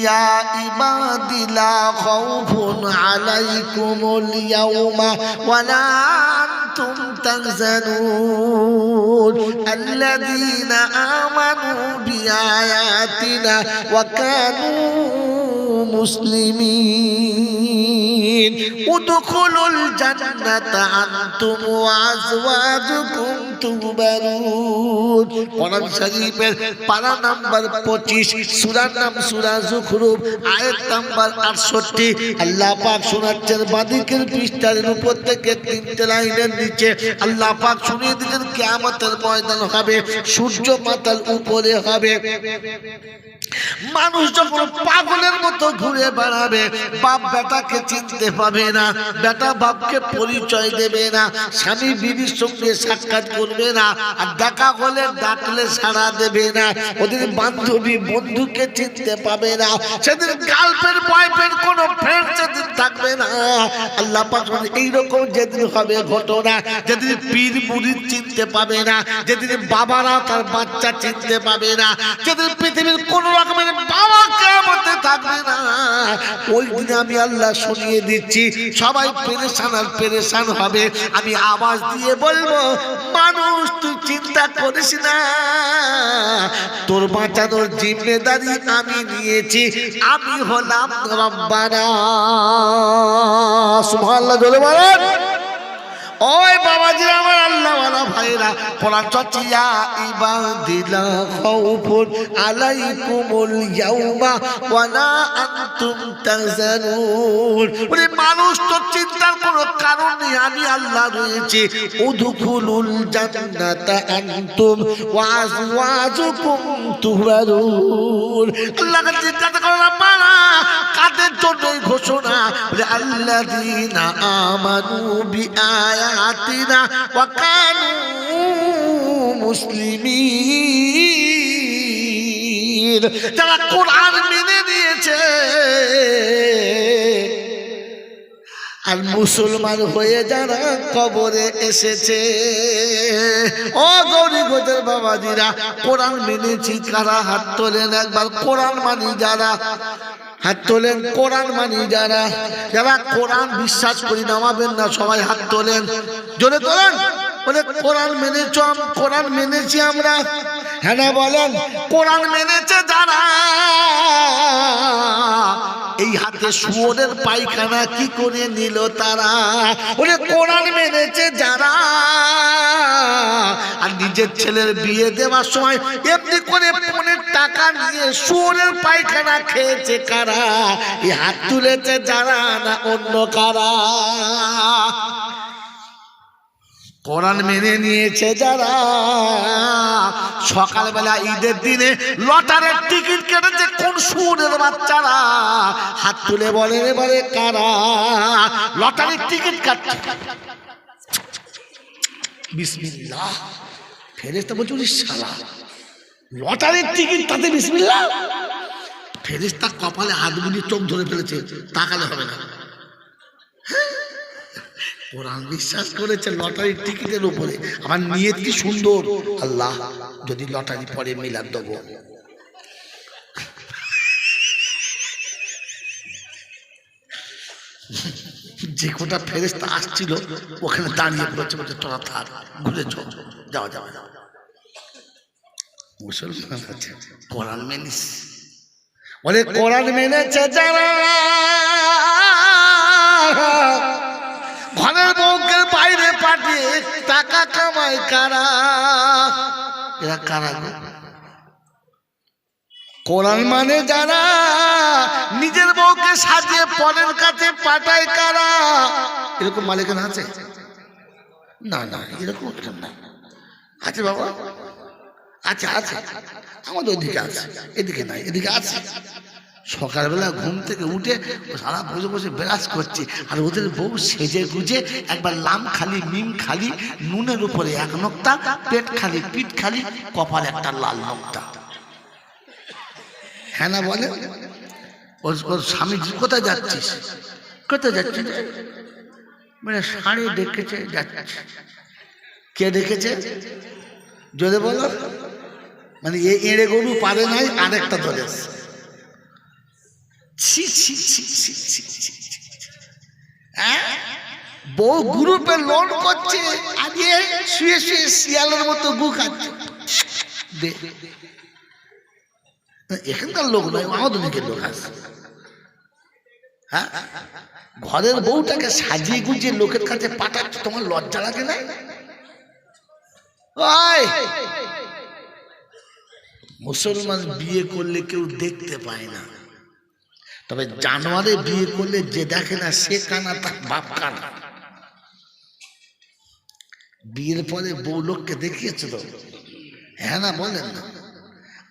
ইয়া ইবাদি লা খাউফুন আলাইকুমুল ইয়াওমা ওয়ালা আনতুম তাহজানুন আল্লাযীনা আমানু বিআয়াতিনা ওয়া কানু মুসলিমিন উদখুলুল জান্নাতা আনতুম ওয়া আজওয়াজুকুম তুহবারুন। কোরআন শরীফের পারা নাম্বার 25, সূরার নাম সূরা যুখরুফ, আয়াত নাম্বার 68। আল্লাহ পাক শোনাচ্ছেন বাদিকের পৃষ্ঠার উপর থেকে 3টে লাইনের নিচে আল্লাহ পাক শুনিয়ে দিলেন কিয়ামতের ময়দান হবে, সূর্য মাতাল উপরে হবে, মানুষ যখন পাগলের মতো ঘুরে বেড়াবে, বাপ বেটাকে চিনতে পাবে না, বেটা বাপকে পরিচয় দেবে না, স্বামী বিবির সঙ্গে সাক্ষাৎ করবে না, আর দেখা হলে ডাকলে সাড়া দেবে না, ওদের বান্ধবী বন্ধুকে চিনতে পাবে না, সেদিন গার্লফ্রেন্ড বয়ফ্রেন্ড কোনো ফ্রেন্ড সেদিন থাকবে না। আল্লাহ পাক এইরকম যেদিন হবে ঘটনা, যেদিন পীর মুরিদ চিনতে পাবে না, যেদিন বাবারা তার বাচ্চা চিনতে পাবে না, যেদিন পৃথিবীর কোন রকমের বাবা কিয়ামতে থাকবে না, ওই দিনে আমি আল্লাহ শুনিয়ে দিচ্ছি সবাই পেরেশান আর পেরেশান হবে। আমি আওয়াজ দিয়ে বলবো, মানুষ তুই চিন্তা করিস না, তোর বাঁচানোর জিম্মেদারি আমি নিয়েছি, আমি হলাম রব্বানা। সুবহানাল্লাহ জোরে বলেন। ওই বাবাজি আমার আল্লাহওয়ালা ভাইরা, কোরআন চর্চিয়া ইবাদিলা খাউফুন আলাইকুমুল ইয়াওমা ওয়ালা আনতুম তাহজানুন। ওরে মানুষ তো চিন্তার কোনো কারণ নেই, আমি আল্লাহ রয়েছি। উদখুলুল জান্নাতা আনতুম ওয়া আজওয়াজুকুম তুহবারুন। আল্লাহকে চিন্তা করো না পারা, কাদের জন্য ঘোষণা? বলে আল্লাযীনা আমানু বিআয়াতিনা ওয়া কানু মুসলিমিন। যারা কোরআন মেনে নিয়েছে আর মুসলমান হয়ে যারা কবরে এসেছে। ও গরিবদের বাবাজিরা, কোরআন মেনেছি কারা? হাত তোলেন একবার। কোরআন মানি যারা, হাত তোলেন। কোরআন মানি যারা, যারা কোরআন বিশ্বাস করি নামাবেন না, সবাই হাত তোলেন, জোরে তোলেন। বলে কোরআন মেনেছ, কোরআন মেনেছি আমরা। হ্যাঁ না বলেন। কোরআন মেনেছে যারা, এই হাতে শুয়োরের পায়খানা কি করে নিল তারা? বলে কোরআন মেনেছে যারা, আর নিজের ছেলের বিয়ে দেওয়ার সময় এমনি করে পনের টাকা নিয়ে শুয়োরের পায়খানা খেয়েছে কারা? এই হাত তুলেছে যারা, না অন্য কারা? কোরআন মেনে নিয়েছে যারা, সকালবেলা ঈদের দিনে লটারির টিকিট কেটেছে কোন শুয়োরের বাচ্চারা? হাত তুলে বলেন এবারে কারা লটারির টিকিট কাটছে? বিসমিল্লাহ। ফেরেশতা বলছে ওরে শালা, লটারির টিকিট তাতে বিসমিল্লাহ? ফেরেশতা কপালে হাত বুলিয়ে চোখ ধরে ফেলেছে, তাকালে হবে না। কোরআন বিশ্বাস করেছে লটারির টিকিটের উপরে। আমার নিয়ত কি সুন্দর, আল্লাহ যদি লটারি পরে মিলাদ দেবো। যে কোটা ফেরেশতা আসছিল ওখানে দাঁড়িয়ে পড়েছে, বলছে তোরা থাক, ঘুরে যাওয়া যাওয়া যাওয়া। মুসলমান আছে, কোরআন মেনিস। বলে কোরআন মেনেছে যারা, ঘরের বউকে বাইরে পাঠিয়ে টাকা কামায় কারা? এরা কারা? কোরআন মানে যারা, নিজের বউকে সাজিয়ে পরের কাছে পাঠায় কারা? এরকম মালিকানা আছে? না না, এরকম না। আছে বাবা, আছে আছে, আমাদের ওদিকে আছে, এদিকে নাই, এদিকে আছে। সকালবেলা ঘুম থেকে উঠে সারা বসে বসে বিরাজ করছে, আর ওদের বউ সেজে গুজে একবার লাম খালি মিম খালি, নুনের উপরে এক নোক্তা, পেট খালি পিঠ খালি, কপাল একটা লাল নোক্তা। হ্যাঁ না বলে? ওর স্বামী কোথায় যাচ্ছিস? কোথায় যাচ্ছিস? মানে শাড়ি ডেকেছে যাচ্ছে। কে ডেকেছে যদি বলো? মানে এড়ে গরু পারে নাই, আরেকটা ধরেছে। ছি ছি ছি ছি ছি ছি। হ্যাঁ, বউ গ্রুপে লোন করছে, আগে শুয়ে শুয়ে শিয়ালের মতো গু খাচ্ছে। এখানকার লোক নয়, আমাদের লোক আছে। হ্যাঁ, ঘরের বউটাকে সাজিয়ে গুজিয়ে লোকের কাছে পাঠাচ্ছে, তোমার লজ্জা লাগে না? মুসলমান বিয়ে করলে কেউ দেখতে পায় না, তবে জানোয়ারে বিয়ে করলে যে দেখে না সে কানা, তার বাপ কানা। বিয়ের পরে বউ লোককে দেখিয়েছে তো, হ্যাঁ না বলেন না?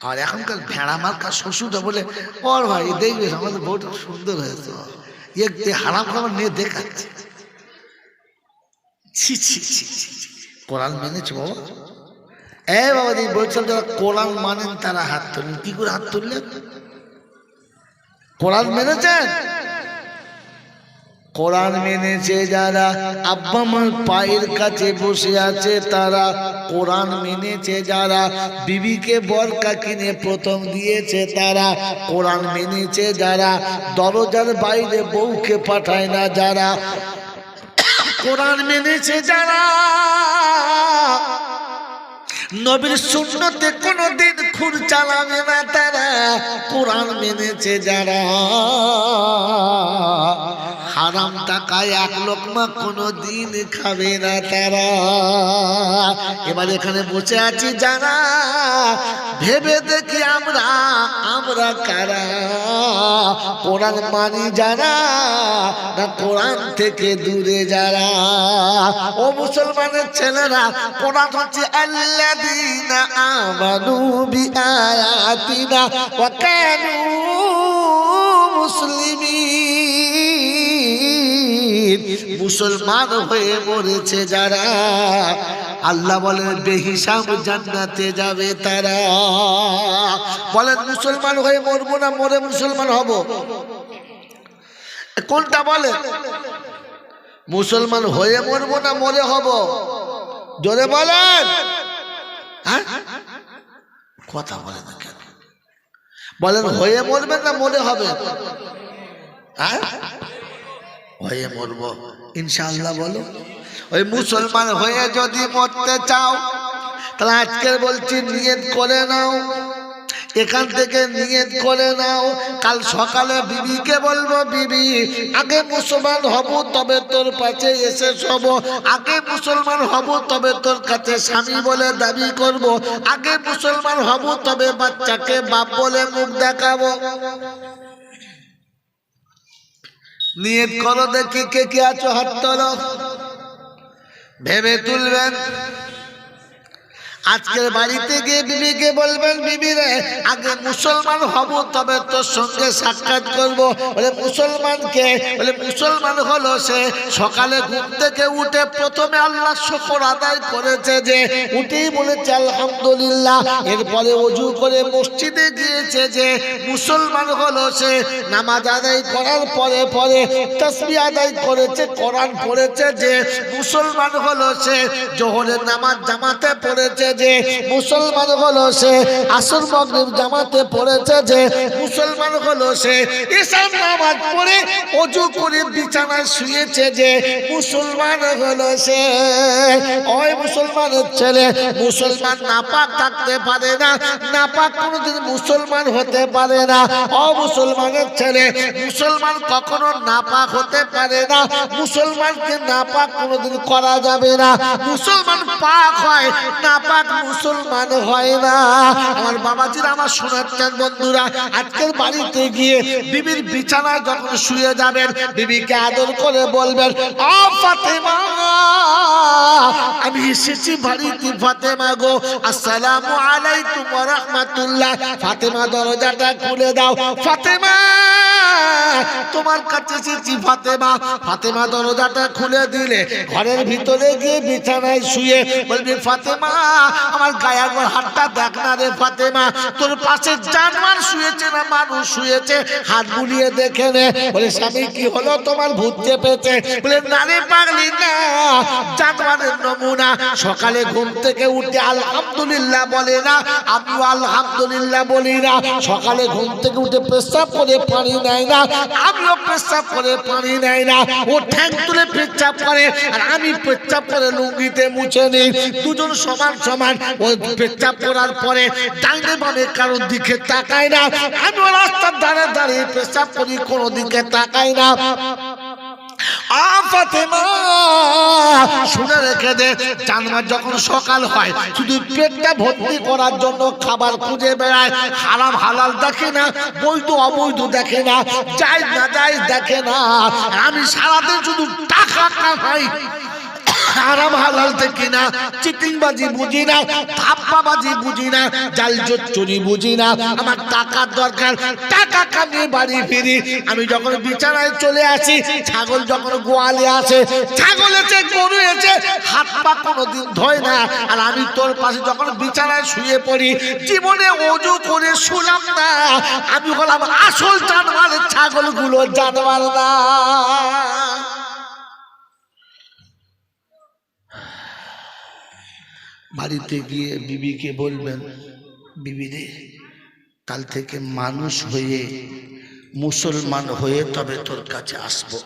আর এখনকার ভেড়া মার্কা শ্বশুরটা বলে, ওর ভাই দেখবে আমাদের বউটা সুন্দর হয়েছে, হারাম খাবার নিয়ে দেখাচ্ছে। ছি ছি ছি ছি। কোরআন মেনেছো বাবা? এ বাবা, বলছিলাম যারা কোরআন মানেন তারা হাত তুললেন। কি করে হাত তুললেন? কোরআন মেনেছেন? কোরআন মেনেছে যারা, আব্বা মার পায়ের কাছে বসে আছে তারা। কোরআন মেনেছে যারা, বিবিকে বরকা কিনে প্রথম দিয়েছে তারা। কোরআন মেনেছে যারা, দরজার বাইরে বউকে পাঠায় না যারা। কোরআন মেনেছে যারা, নবীর সুন্নতে কোনদিন খুর চালাবে না তারা। কোরআন মেনেছে যারা, হারাম টাকায় এক লোকমা কোনদিন খাবে না তারা। এবার এখানে বসে আছি যারা, ভেবে দেখি আমরা কারা। কোরআন মানি যারা, না কোরআন থেকে দূরে যারা। ও মুসলমানের ছেলেরা, কোরআন হচ্ছে আল্লাযীনা আমানু বিআয়াতিনা ওয়া কানু মুসলিমিন। মুসলমান হয়ে মরেছে যারা, আল্লাহ বলেন বেহিসাব জান্নাতে যাবে তারা। বলেন মুসলমান হয়ে মরবো না মরে মুসলমান হব? কোনটা বলেন? মুসলমান হয়ে মরবো না মরে হব? জোরে বলেন। হ্যাঁ, কথা বলেন না কেন? বলেন হয়ে মরবেন না মরে হবে? হ্যাঁ, হয়ে মরবো ইনশাআল্লাহ। বলো, ওই মুসলমান হয়ে যদি মরতে চাও তাহলে আজকের বলছি নিয়ত করে নাও, এখান থেকে নিয়ত করে নাও। কাল সকালে বিবিকে বলবো, বিবি আগে মুসলমান হব তবে তোর পাশে এসে শোব। আগে মুসলমান হব তবে তোর কাছে স্বামী বলে দাবি করব। আগে মুসলমান হব তবে বাচ্চাকে বাপ বলে মুখ দেখাবো। নিয়ত করো, দেখি কে কে আছো হাত তোলো। ভেবে তুলবেন। আজকের বাড়িতে গিয়ে বিবিকে বলবেন, বিবি রে আগে মুসলমান হব তবে তোর সঙ্গে সাক্ষাৎ করবো। বলে মুসলমানকে? বলে মুসলমান হলো সে সকালে ঘুম থেকে উঠে প্রথমে আল্লাহ শুকর আদায় করেছে, যে উঠেই বলেছে আলহামদুলিল্লাহ। এরপরে ওযু করে মসজিদে গিয়েছে, যে মুসলমান হলো সে। নামাজ আদায় করার পরে পরে তাসবিহ আদায় করেছে, কোরআন পড়েছে, যে মুসলমান হলো সে। জোহরের নামাজ জামাতে পড়েছে, যে মুসলমান হলো সে। আসর মাগরিব জামাতে পড়েছে, যে মুসলমান হলো সে। ঈশার নামাজ পড়ে ওযু করে বিছানায় শুয়েছে, যে মুসলমান হলো সে। ওই মুসলমানের ছেলে, মুসলমান নাপাক থাকতে পারে না, নাপাক কোনোদিন মুসলমান হতে পারে না। ও মুসলমানের ছেলে, মুসলমান কখনো নাপাক হতে পারে না, মুসলমানকে নাপাক কোনোদিন করা যাবে না। মুসলমান পাক হয়, নাপাক মুসলমান হয় না। আমার বাবাজিরা, আমার শোনাচ্ছেন বন্ধুরা, আজকের বাড়িতে গিয়ে বিবির বিছানায় যখন শুয়ে যাবেন, বিবিকে আদর করে বলবেন, ও ফাতেমা আমি এসেছি বাড়িতে, ফাতেমা গো আসসালামু আলাইকুম ওয়া রাহমাতুল্লাহ। ফাতেমা দরজাটা খুলে দাও। ফাতেমা তোমার কাছে এসেছি ফাতেমা। ফাতেমা দরজাটা খুলে দিলে, ঘরের ভিতরে গিয়ে বিছানায় শুয়ে বলবি, ফাতেমা আমার গায়ে একবার হাতটা দেখ না রে ফাতেমা, তোর পাশে জানোয়ার শুয়েছে না মানুষ শুয়েছে, হাত বুলিয়ে দেখে নে। বলে স্বামী কি হলো, তোমার ভূত চেপেছে? বলে না রে পাগলি, না, জানোয়ারের নমুনা। সকালে ঘুম থেকে উঠে আলহামদুলিল্লাহ বলে না, আমিও আলহামদুলিল্লাহ বলি না। সকালে ঘুম থেকে উঠে পেশাব করে পানি নেয় না, আমিও পেশাব করে পানি নেয় না। ও ঠ্যাং তুলে পেচ্ছাপ করে আর আমি পেচ্ছাপ করে লুঙ্গিতে মুছে নিই, দুজন সমান সমান। ও পেচ্ছাপ করার পরে ডাইনে বামে কারোর দিকে তাকায় না, আমিও রাস্তার ধারে দাঁড়িয়ে পেশাব করি, কোনো দিকে তাকাই না। ফাতেমা শুনে রেখে দে, জানোয়ার যখন সকাল হয় শুধু পেটটা ভর্তি করার জন্য খাবার খুঁজে বেড়ায়, হারাম হালাল দেখে না, বৈধ অবৈধ দেখে না, জায়েজ না জায়েজ দেখে না। আমি সারাদিন শুধু টাকা কামাই, হারাম হালাল দেখি না, চিটিংবাজি বুঝি না, ধাপ্পাবাজি বুঝি না, জাল চুরি বুঝি না। আমার টাকার দরকার, টাকা কামিয়ে বাড়ি ফিরি। আমি যখন বিছানায় চলে আসি, ছাগল যখন গোয়ালে আসে, ছাগল এসে গরু এসে হাত পা কোনোদিন ধোয় না। আর আমি তোর পাশে যখন বিছানায় শুয়ে পড়ি, জীবনে ওযু করে শুলাম না। আমি হলাম আসল জানোয়ার, ছাগলগুলো জানোয়ার না। বাড়িতে গিয়ে বিবিকে বলবেন, বিবি রে, কাল থেকে মানুষ হয়ে মুসলমান হয়ে তবে তোর কাছে আসবো,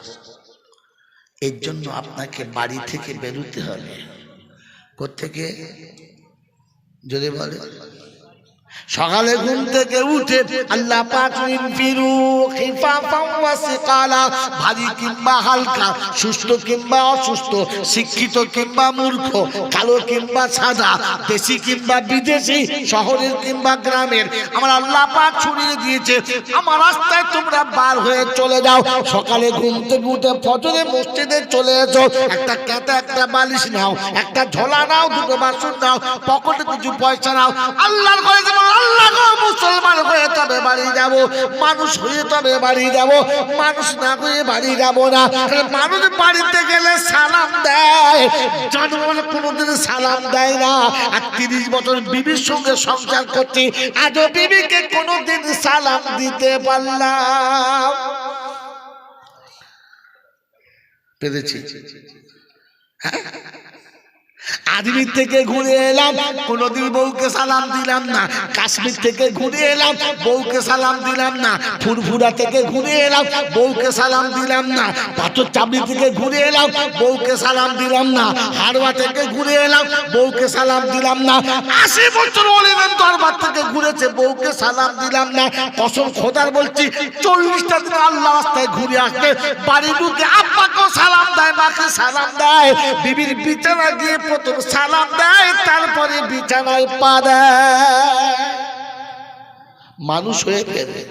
এর জন্য আপনাকে বাড়ি থেকে বেরোতে হবে। কোত্থেকে যদি বলে, সকালে ঘুম থেকে উঠে আল্লাহ পাক ফিরু খিফাফান ওয়া সিকালা, ভারী কিংবা হালকা, সুস্থ কিংবা অসুস্থ, শিক্ষিত কিংবা মূর্খ, কালো কিংবা সাদা, দেশি কিংবা বিদেশি, শহরের কিংবা গ্রামের, আমার আল্লাহ পাক ছড়িয়ে দিয়েছে। আমার রাস্তায় তোমরা বার হয়ে চলে যাও। সকালে ঘুম থেকে উঠে ফজরে মসজিদে চলে এসো, একটা কাঁথা, একটা বালিশ নাও, একটা ঝোলা নাও, দুটো বাসন নাও, পকেটে কিছু পয়সা নাও। আল্লাহর ঘরে যাব, আল্লাহ গো, মুসলমান হয়ে তবে বাড়ি যাব, মানুষ হয়ে তবে বাড়ি যাব, মানুষ না হয়ে বাড়ি যাব না। মানুষ বাড়িতে গেলে সালাম দেয়, জানোয়ার কোনোদিন সালাম দেয় না। আর 30 বছর বিবির সঙ্গে সংসার করছি, আজও বিবিকে কোনোদিন সালাম দিতে পারলাম পেরেছি? আজমির থেকে ঘুরে এলাম, কোনোদিন বউকে সালাম দিলাম না। কাশ্মীর থেকে ঘুরে এলাম, বউকে সালাম দিলাম না। ফুরফুরা থেকে ঘুরে এলাম, বউকে সালাম দিলাম না। পাথর চাবড়ি থেকে ঘুরে এলাম, বউকে সালাম দিলাম না। হাড়োয়া থেকে ঘুরে এলাম, বউকে সালাম দিলাম না। 80 বছর ওলিদের দরবার থেকে ঘুরেছে, বউকে সালাম দিলাম না। কসম খোদার বলছি, 40টা দিন আল্লাহ রাস্তায় ঘুরে আসলে বাড়ি ঢুকে আব্বাকেও সালাম দেয়, মাকে সালাম দেয়, বিবির বিছানা গিয়ে প্রথম সালাম দেয়, তারপরে বিছানায় পা দেয়। মানুষ হয়ে ফেরে,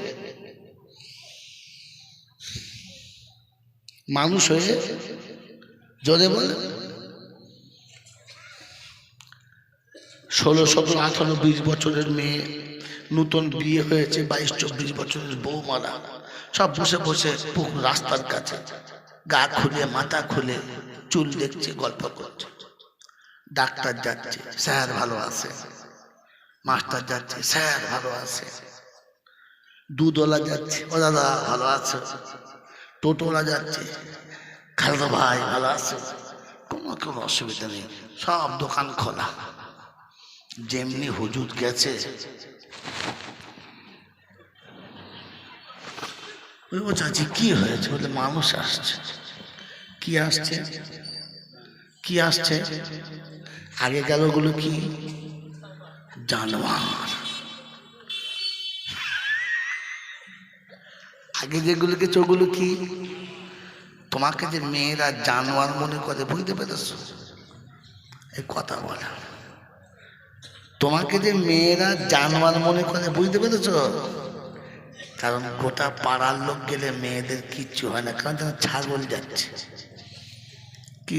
মানুষ হয়ে জোরে বলে 16, 17, 18, 20 বছরের মেয়ে, নতুন বিয়ে হয়েছে, 22, 24 বছরের বউ মারা, সব বসে বসে রাস্তার কাছে গা খুলে মাথা খুলে চুল দেখছে, গল্প করছে। ডাক্তার যাচ্ছে, স্যার ভালো আছে। মাস্টার যাচ্ছে, স্যার ভালো আছে। দুধওয়ালা যাচ্ছে, ও দাদা ভালো আছে। টোটোওয়ালা যাচ্ছে, খালদা ভাই ভালো আছে। কোনো অসুবিধা নেই, সব দোকান খোলা। যেমনি হুজুর গেছে, ও চাচি কি হয়েছে? বলে মানুষ আসছে। কি আসছে? কি আসছে? আগে গেল গুলো কি? জানোয়ার। আগে যেগুলো গেছে ওগুলো কি? তোমাকে যে মেয়েরা জানোয়ার মনে করে, বুঝতে পেরেছ? এই কথা বলা, তোমাকে যে মেয়েরা জানোয়ার মনে করে, বুঝতে পেরেছ? কারণ গোটা পাড়ার লোক গেলে মেয়েদের কিচ্ছু হয় না, কারণ যেন ছাগল যাচ্ছে। কি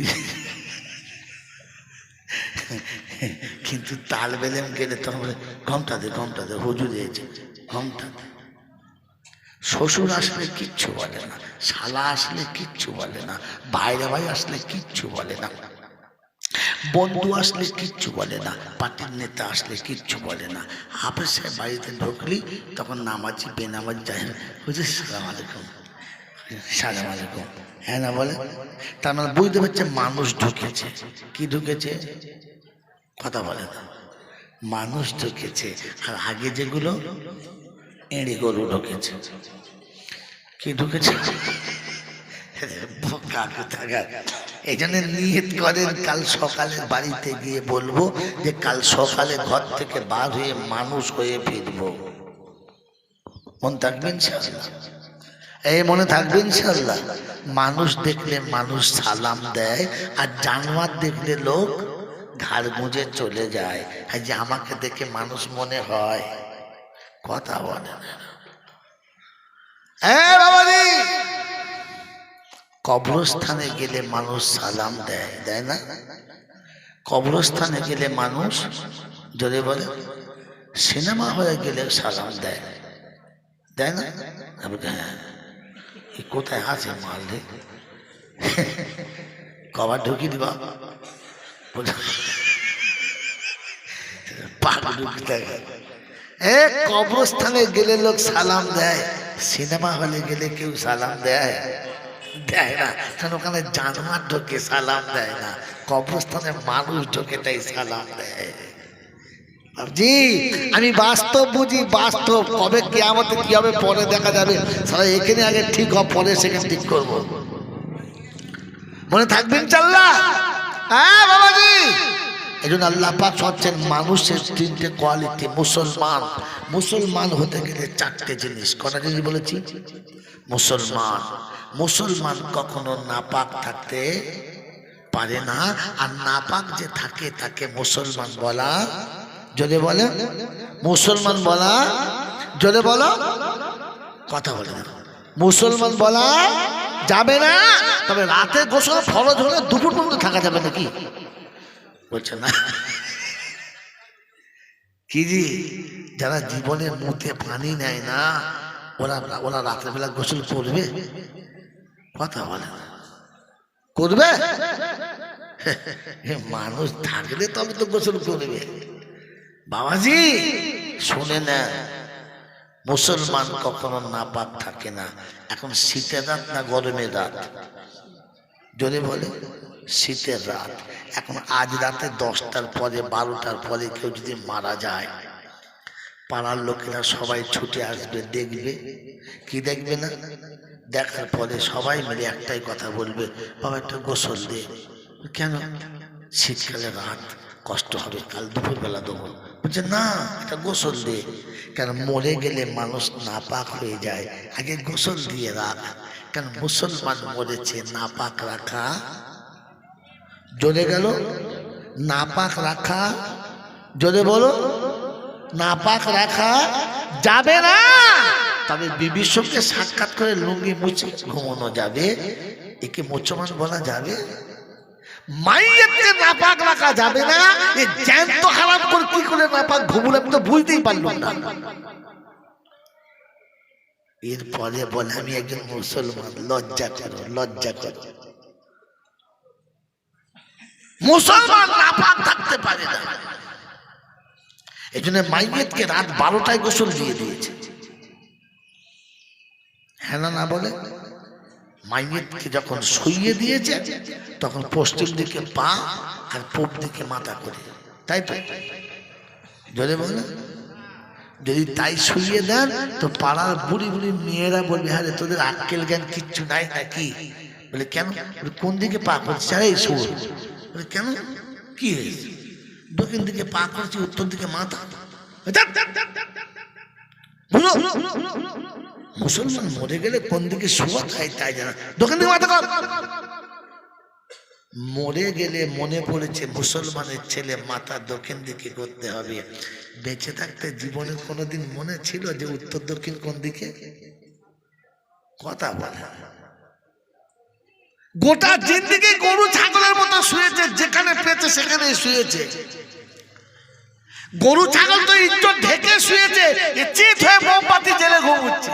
কিন্তু তাল বেলেম গেলে তখন বলে ঘমটা দে, ঘমটা দে, হুজুর এসেছে, ঘমটা দে। শ্বশুর আসলে কিচ্ছু বলে না, শালা আসলে কিচ্ছু বলে না, বাইরে ভাই আসলে কিচ্ছু বলে না, বন্ধু আসলে কিচ্ছু বলে না, পার্টির নেতা আসলে কিচ্ছু বলে না। হাফেজের বাড়িতে ঢুকলি তখন নামাজি বেনামাজ যাই বুঝছিস, সালাম আলাইকুম, সালাম আলাইকুম, হ্যাঁ না বলে, তার মানে বুঝতে পারছে মানুষ ঢুকেছে। কি ঢুকেছে? কথা বলে না, মানুষ ঢুকেছে। আর আগে যেগুলো এঁড়ি গরু ঢুকেছে। কি ঢুকেছে? এই জন্য নিয়ত করেন কাল সকালে বাড়িতে গিয়ে বলবো যে কাল সকালে ঘর থেকে বার হয়ে মানুষ হয়ে ফিরবো। মনে থাকবেন ইনশাআল্লাহ, এই মনে থাকবে ইনশাআল্লাহ। মানুষ দেখলে মানুষ সালাম দেয়, আর জানোয়ার দেখলে লোক ঘাড় গুঁজে চলে যায়। আর যে আমাকে দেখে মানুষ মনে হয়, কথা বলে না। কবরস্থানে গেলে মানুষ সালাম দেয়, দেয় না? কবরস্থানে গেলে মানুষ জোরে বলে, সিনেমা হয়ে গেলে সালাম দেয়, দেয় না? হ্যাঁ, কোথায় আছে মারলে কবার ঢুকি দিবা, কবরস্থানে গেলে লোক সালাম দেয়, সিনেমা হলে গেলে কেউ সালাম দেয়, দেয় না। কারণ ওখানে জানোয়ার ঢোকে, সালাম দেয় না। কবরস্থানে মানুষ ঢোকে, তাই সালাম দেয়। জি, আমি বাস্তব বুঝি, বাস্তব। কবে কিয়ামতে কি হবে পরে দেখা যাবে, সারা এখানে আগে ঠিক হবে, পরে সেখানে ঠিক করবো। মনে থাকবেন ইনশাআল্লাহ। হ্যাঁ বাবাজি, এই জন্য আল্লাহ পাক হচ্ছেন মানুষের তিনটে কোয়ালিটি। মুসলমান, মুসলমান হতে গেলে চারটে জিনিস। কটা জিনিস বলেছি? মুসলমান, মুসলমান কখনো নাপাক থাকতে পারে না। আর নাপাক যে থাকে তাকে মুসলমান বলা, যদি বলে মুসলমান বলা, যদি বলো, কথা বলে না, মুসলমান বলা যাবে না। তবে রাতে গোসল ফরজ হলে দুপুর পর্যন্ত থাকা যাবে নাকি? বলছে না। কি জি, যারা জীবনের মুখে পানি নেয় না, ওরা ওরা রাতের বেলা গোসল করবে? কথা বলে না, করবে? মানুষ থাকলে তবে তো গোসল করবে। বাবাজি শুনে না, মুসলমান কখনো নাপাক থাকে না। এখন শীতের রাত না গরমের রাত? যদি বলে শীতের রাত। এখন আজ রাতে 10টার পরে 12টার পরে কেউ যদি মারা যায়, পাড়ার লোকেরা সবাই ছুটে আসবে, দেখবে। কি দেখবে না? দেখার পরে সবাই মিলে একটাই কথা বলবে, বাবা একটা গোসল দে। কেন? শীতকালে রাত, কষ্ট হবে, কাল দুপুরবেলা দেবো। বলছে না, এটা গোসল দে। কেন? মরে গেলে মানুষ নাপাক হয়ে যায়, আগে গোসল দিয়ে রাখ। কেন? মুসলমান মরেছে, নাপাক রাখা জোরে গেল, নাপাক রাখা, জোরে বলো, নাপাক রাখা যাবে না। তবে বিবির সঙ্গে সাক্ষাৎ করে লুঙ্গি মুছে ঘুমানো যাবে। একে মুসলমান বলা যাবে? মাইয়াতকে নাপাক রাখা যাবে না। এ জ্যান্ত হারাম করে কি করে নাপাক ঘুমুলে আমি তো বুঝতেই পারলাম না। এরপরে বলে আমি একজন মুসলমান, লজ্জা করো, লজ্জা করো। মুসলমান নাপাক থাকতে পারে না। এই জন্য মাইয়াতকে রাত 12টায় গোসল দিয়ে দিয়েছে। হ্যাঁ না বলে? মাইয়াতকে যখন শুইয়ে দিয়েছে তখন পশ্চিম দিকে পা আর পূব দিকে মাথা করে, তাই তো? যদি বলে, যদি তাই শুইয়ে দেন তো পাড়ার বুড়ি বুড়ি মেয়েরা বলবে, হ্যাঁ তোদের আক্কেল জ্ঞান কিচ্ছু নাই নাকি? বলে কেন? কোন দিকে পা করছে? এই শুয়ে। বলে কেন, কি হয়েছে? দক্ষিণ দিকে পা করছি, উত্তর দিকে মাথা। মুসলমান মরে গেলে কোন দিকে শোয়া খায় তাই জানা, দক্ষিণ দিকে মাথা কর। মরে গেলে মনে পড়েছে মুসলমানের ছেলে মাথা দক্ষিণ দিকে করতে হবে। বেঁচে থাকতে জীবনের কোনোদিন মনে ছিল যে উত্তর দক্ষিণ কোন দিকে? কথা বলে। গোটা জিন্দেগি গরু ছাগলের মতো শুয়েছে, যেখানে পেয়েছে সেখানে শুয়েছে। গরু ছাগল তো ইজ্জত ঢেকে শুয়েছে, চিত হয়ে মোমবাতি জেলে ঘুমোচ্ছে।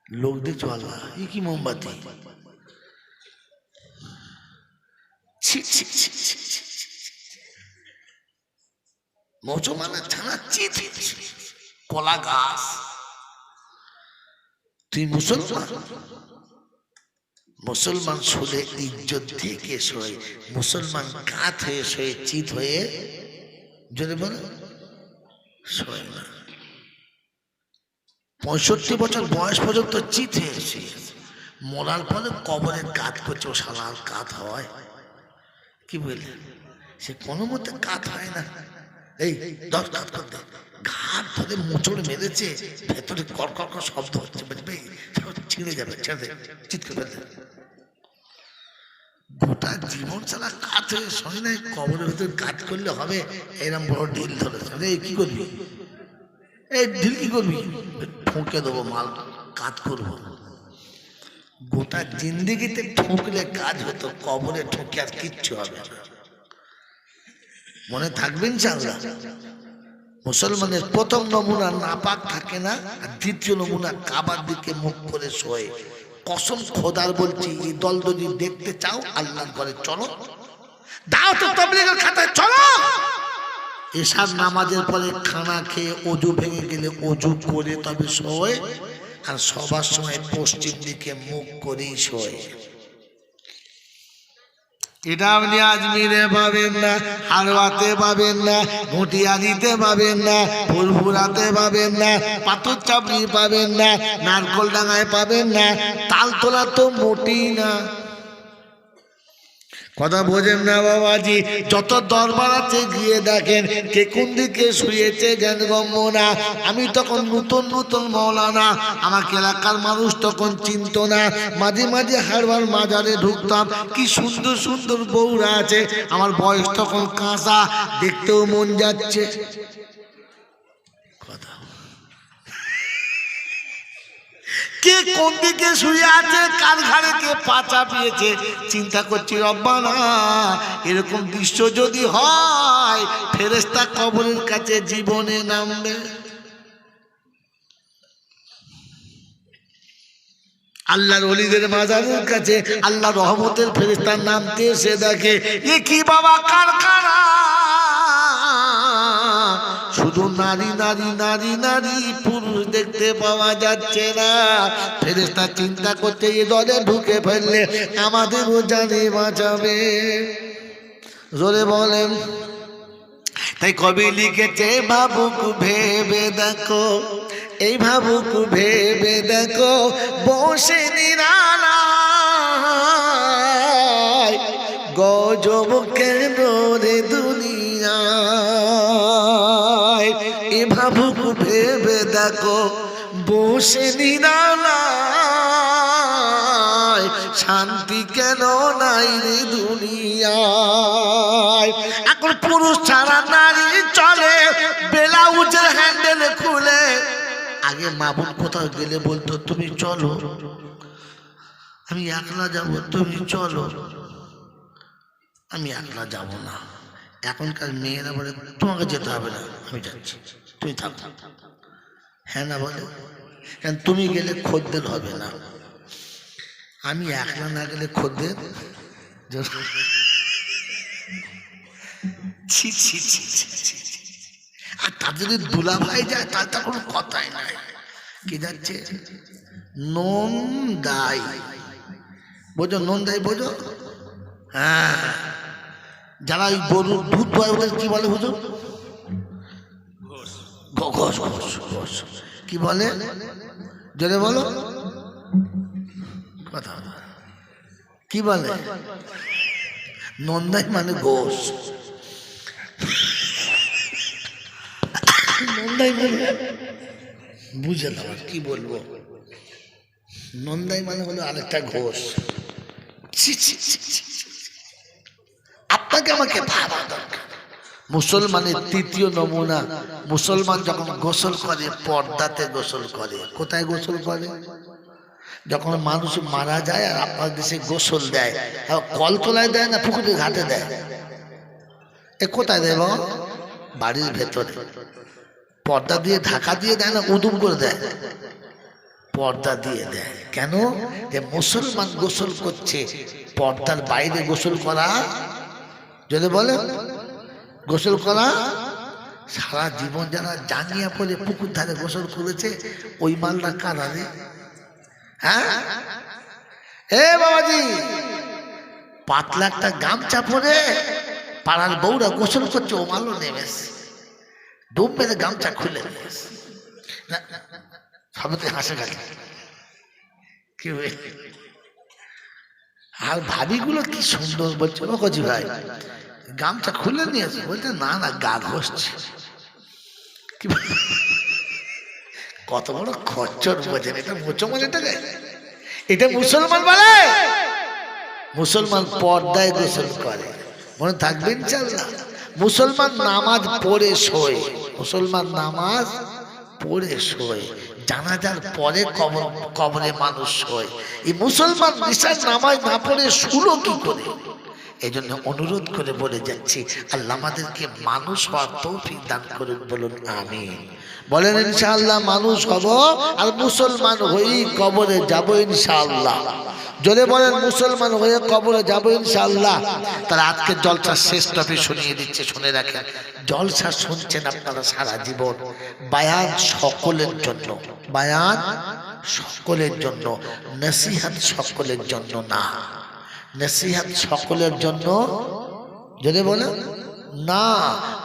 লোক দেখছো আল্লাহ এ কি মোমবাতি, ছি ছি ছি ছি ছি। মুসলমানের ছানা চিত কলা গাছ, তুই মুসলমান, মুসলমান শুলে ইজ্জত থেকে শোয়, মুসলমান কাত হয়ে শোয়ে, চিত হয়ে যদি বলে শোয় না। 65 বছর বয়স পর্যন্ত চিত হয়েছে, মরার পরে কবরে কাত করছে, ও শালার কাত হয় কি বললেন, সে কোনো মতে কাত হয় না। এই 10 কাত করতে ঘাট ধরে মোচড় মেরেছে, ভেতরে কর কর কর শব্দ হচ্ছে, বুঝবে ছিঁড়ে যাবে, ছেড়ে দে, চিৎকে ফেলতে। গোটা জীবন ছাড়া কাজ হয়ে শোনে নাই, কবরের ভিতরে কাজ করলে হবে, এরম বড় ঢিল ধরেছে। এই কি করবি, এই ঢিল কি করবি, ঠুকে দেবো মাল, কাজ করবো। গোটা জিন্দিগিতে ঠুকলে কাজ হতো, কবরে ঠুকে আর কিচ্ছু হবে না। মনে থাকবেন ইনশাআল্লাহ। মুসলমানের প্রথম নমুনা নাপাক থাকে না, আর দ্বিতীয় নমুনা কাবার দিকে মুখ করে শোয়। কসম খোদার বলছি, এই দল যদি দেখতে চাও আল্লাহর ঘরে চলো, দাওয়াত তাবলীগের খাতায় চলো। এশার নামাজের পরে খানা খেয়ে অজু ভেঙে গেলে অজু করে তবে শোয়, আর সবার সময় পশ্চিম দিকে মুখ করেই শোয়। এটা আপনি আজমিরে পাবেন না, হারওয়াতে পাবেন না, ঘটিয়ানিতে পাবেন না, ফুলপুরাতে পাবেন না, পাথর চাপড়ি পাবেন না, নারকল ডাঙায় পাবেন না, তালতলা তো মোটেই না। কথা বোঝেন না বাবাজি, যত দরবার আছে গিয়ে দেখেন কে কোন দিকে শুয়েছে জ্ঞানগম্য না। আমি তখন নতুন নতুন মৌলানা, আমাকে এলাকার মানুষ তখন চিনত না। মাঝে মাঝে হারবার মাজারে ঢুকতাম, কি সুন্দর সুন্দর বউরা আছে, আমার বয়স তখন কাঁচা, দেখতেও মন যাচ্ছে। কে কোন দিকে শুয়ে আছে, কার ঘাড়ে কে পা চাপিয়েছে, চিন্তা করছি রব্বানা এরকম দৃশ্য যদি হয়, ফেরেশতা কবরের কাছে জীবনে নামবে। আল্লাহর ওলিদের মাজারের কাছে আল্লাহ রহমতের ফেরেশতা নামতে এসে দেখে এ কি বাবা কারখানা, শুধু নারী নারী নারী নারী, পুরুষ দেখতে পাওয়া যাচ্ছে না। ফেরেশতা চিন্তা করতে এ দলে ঢুকে ফেললে আমাদেরও জানে বাঁচাবে। জোরে বলেন। তাই কবি লিখেছে ভাবুক ভেবে দেখো, এই ভাবুক ভেবে দেখো, বসে নিরালায় গজব কেন রে দুনিয়ায়। এ ভাবুক ভেবে দেখো, বসে নিরালায় শান্তি কেন নাই রে দুনিয়ায়। এখন পুরুষ ছাড়া নারী চলে, ব্লাউজের হ্যান্ডেল খুলে। আগে মা বোন কোথাও গেলে বলতো তুমি চলো, আমি একলা যাব, তুমি চলো, আমি একলা যাব না। এখনকার মেয়েরা বলে তোমাকে যেতে হবে না, আমি যাচ্ছি, তুমি থাকো। হ্যাঁ না বলে, কারণ তুমি গেলে খদ্দের হবে না, আমি একলা না গেলে খদ্দের। ছি ছি ছি ছি। আর তার যদি দুলা ভাই যায় তার তো কোনো কথাই নাই। কি যাচ্ছে নন্দাই, বোঝো নন্দাই বোঝো? হ্যাঁ, যারা ওই গরুর দুধ হয় ওদের কি বলে বুঝো? ঘোষ ঘোষ ঘোষ। কি বলে জোরে বলো, কথা কি বলে? নন্দাই মানে ঘোষ, নন্দাই মানে বুঝে না কি বলবো। নন্দাই মানে হলো আরেকটা ঘোষ। আপনাকে আমাকে ভাবা দরকার। মুসলমানের তৃতীয় নমুনা, মুসলমান যখন গোসল করে পর্দাতে গোসল করে। কোথায় গোসল করে? যখন মানুষ মারা যায় আর আপনার দেশে গোসল দেয়, কলতলায় দেয় না পুকুরের ঘাটে দেয়? এ কোথায় দেয়? বাড়ির ভেতরে পর্দা দিয়ে ঢাকা দিয়ে দেয় না, উদুম করে দেয়। পর্দা দিয়ে দেয়। কেন? যে মুসলমান গোসল করছে, পর্দার বাইরে গোসল করা, যদি বলে গোসল করা, সারা জীবন যারা জাঙ্গিয়া পরে পুকুর ধারে গোসল করেছে ওই মালটা কারা রে? হ্যাঁ এ বাবাজি, পাতলা একটা গামছা পরে পাড়ার বউরা গোসল করছে, ও মালও নেমেছে, ডুব মেরে গামছা খুলে নিয়েছে। সবাই হাসে গেল কি আর ভাবিগুলো কি সুন্দর বলছে, ও কচি ভাই গামছা খুলে নিয়েছে, বলছে না না গা ঘষছে। কত বড় খচ্চর বোঝেন, এটা মোচো মজেটা গায়ে, এটা মুসলমান বলে। মুসলমান পর্দায় গোসল করে, মনে থাকবে ইনশাআল্লাহ। মুসলমান নামাজ পড়ে শোয়, মুসলমান নামাজ পড়ে শোয়, জানাজার পরে কবরে মানুষ শোয়। এই মুসলমান নিশার নামাজ না পড়ে শুলো কি করে? এই জন্য অনুরোধ করে বলে যাচ্ছি, আল্লাহ আমাদেরকে মানুষ হওয়ার তৌফিক দান করুন, বলুন আমিন। বলেন ইনশাআল্লাহ মানুষ হব আর মুসলমান হয়েই কবরে যাব ইনশাআল্লাহ। যদি বলেন মুসলমান হয়ে কবরে যাব ইনশাআল্লাহ। তাহলে আজকে জলসা শেষ টপিক শুনিয়ে দিচ্ছে, শুনে রাখেন। জলসা শুনছেন আপনারা সারা জীবন, বায়ান সকলের জন্য, বায়ান সকলের জন্য, নসিহত সকলের জন্য না। নসিহত সকলের জন্য যদি বলেন না,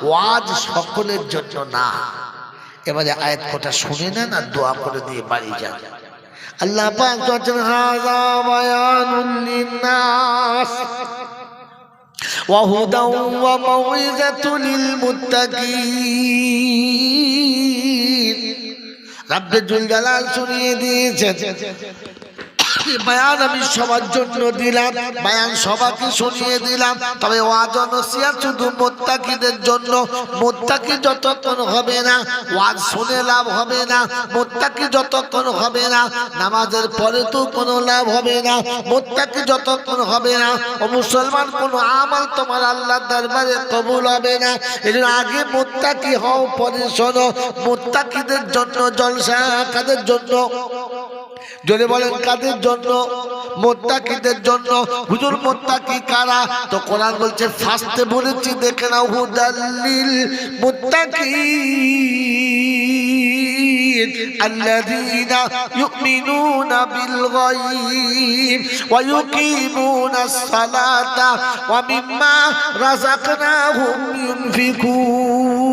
ওয়াজ সকলের জন্য না। এবারে আয়াত কটা শুনে নেন আর দোয়া করে দিয়ে বাড়ি যান। আল্লাহ পাক বলেন হাযা বায়ানুন লিন-নাস ওয়া হুদাও ওয়া মাউইযাতুল লিল মুত্তাকিন। রব্বে জুল জালাল শুনিয়ে দিয়েছেন বায়ান আমি সবার জন্য দিলাম, বায়ান সবাইকে শুনিয়ে দিলাম, তবে ওয়াজ নসিহত শুধু মুত্তাকিদের জন্য। মুত্তাকি যতক্ষণ হবে না ওয়াজ শুনে লাভ হবে না, মুত্তাকি যতক্ষণ হবে না নামাজের পরে তো কোনো লাভ হবে না, মুত্তাকি যতক্ষণ হবে না ও মুসলমান কোনো আমল তোমার আল্লাহর দরবারে কবুল হবে না। এজন্য আগে মুত্তাকি হও, পরে শোনো। মুত্তাকিদের জন্য জলসা, কাদের জন্য? যদি বলেন কাদের জন্য? মুত্তাকিদের জন্য। হুজুর মুত্তাকি কারা? তো কোরআন বলছে ফাস্টে বলেছি, দেখে নাও, হুদাল্লিল মুত্তাকিন আল্লাযীনা ইউমিনুনা বিল গায়ব ওয়া ইউকিমুনাস সালাতা ওয়া মিম্মা রাযাকনাহুম ইউনফিকুন।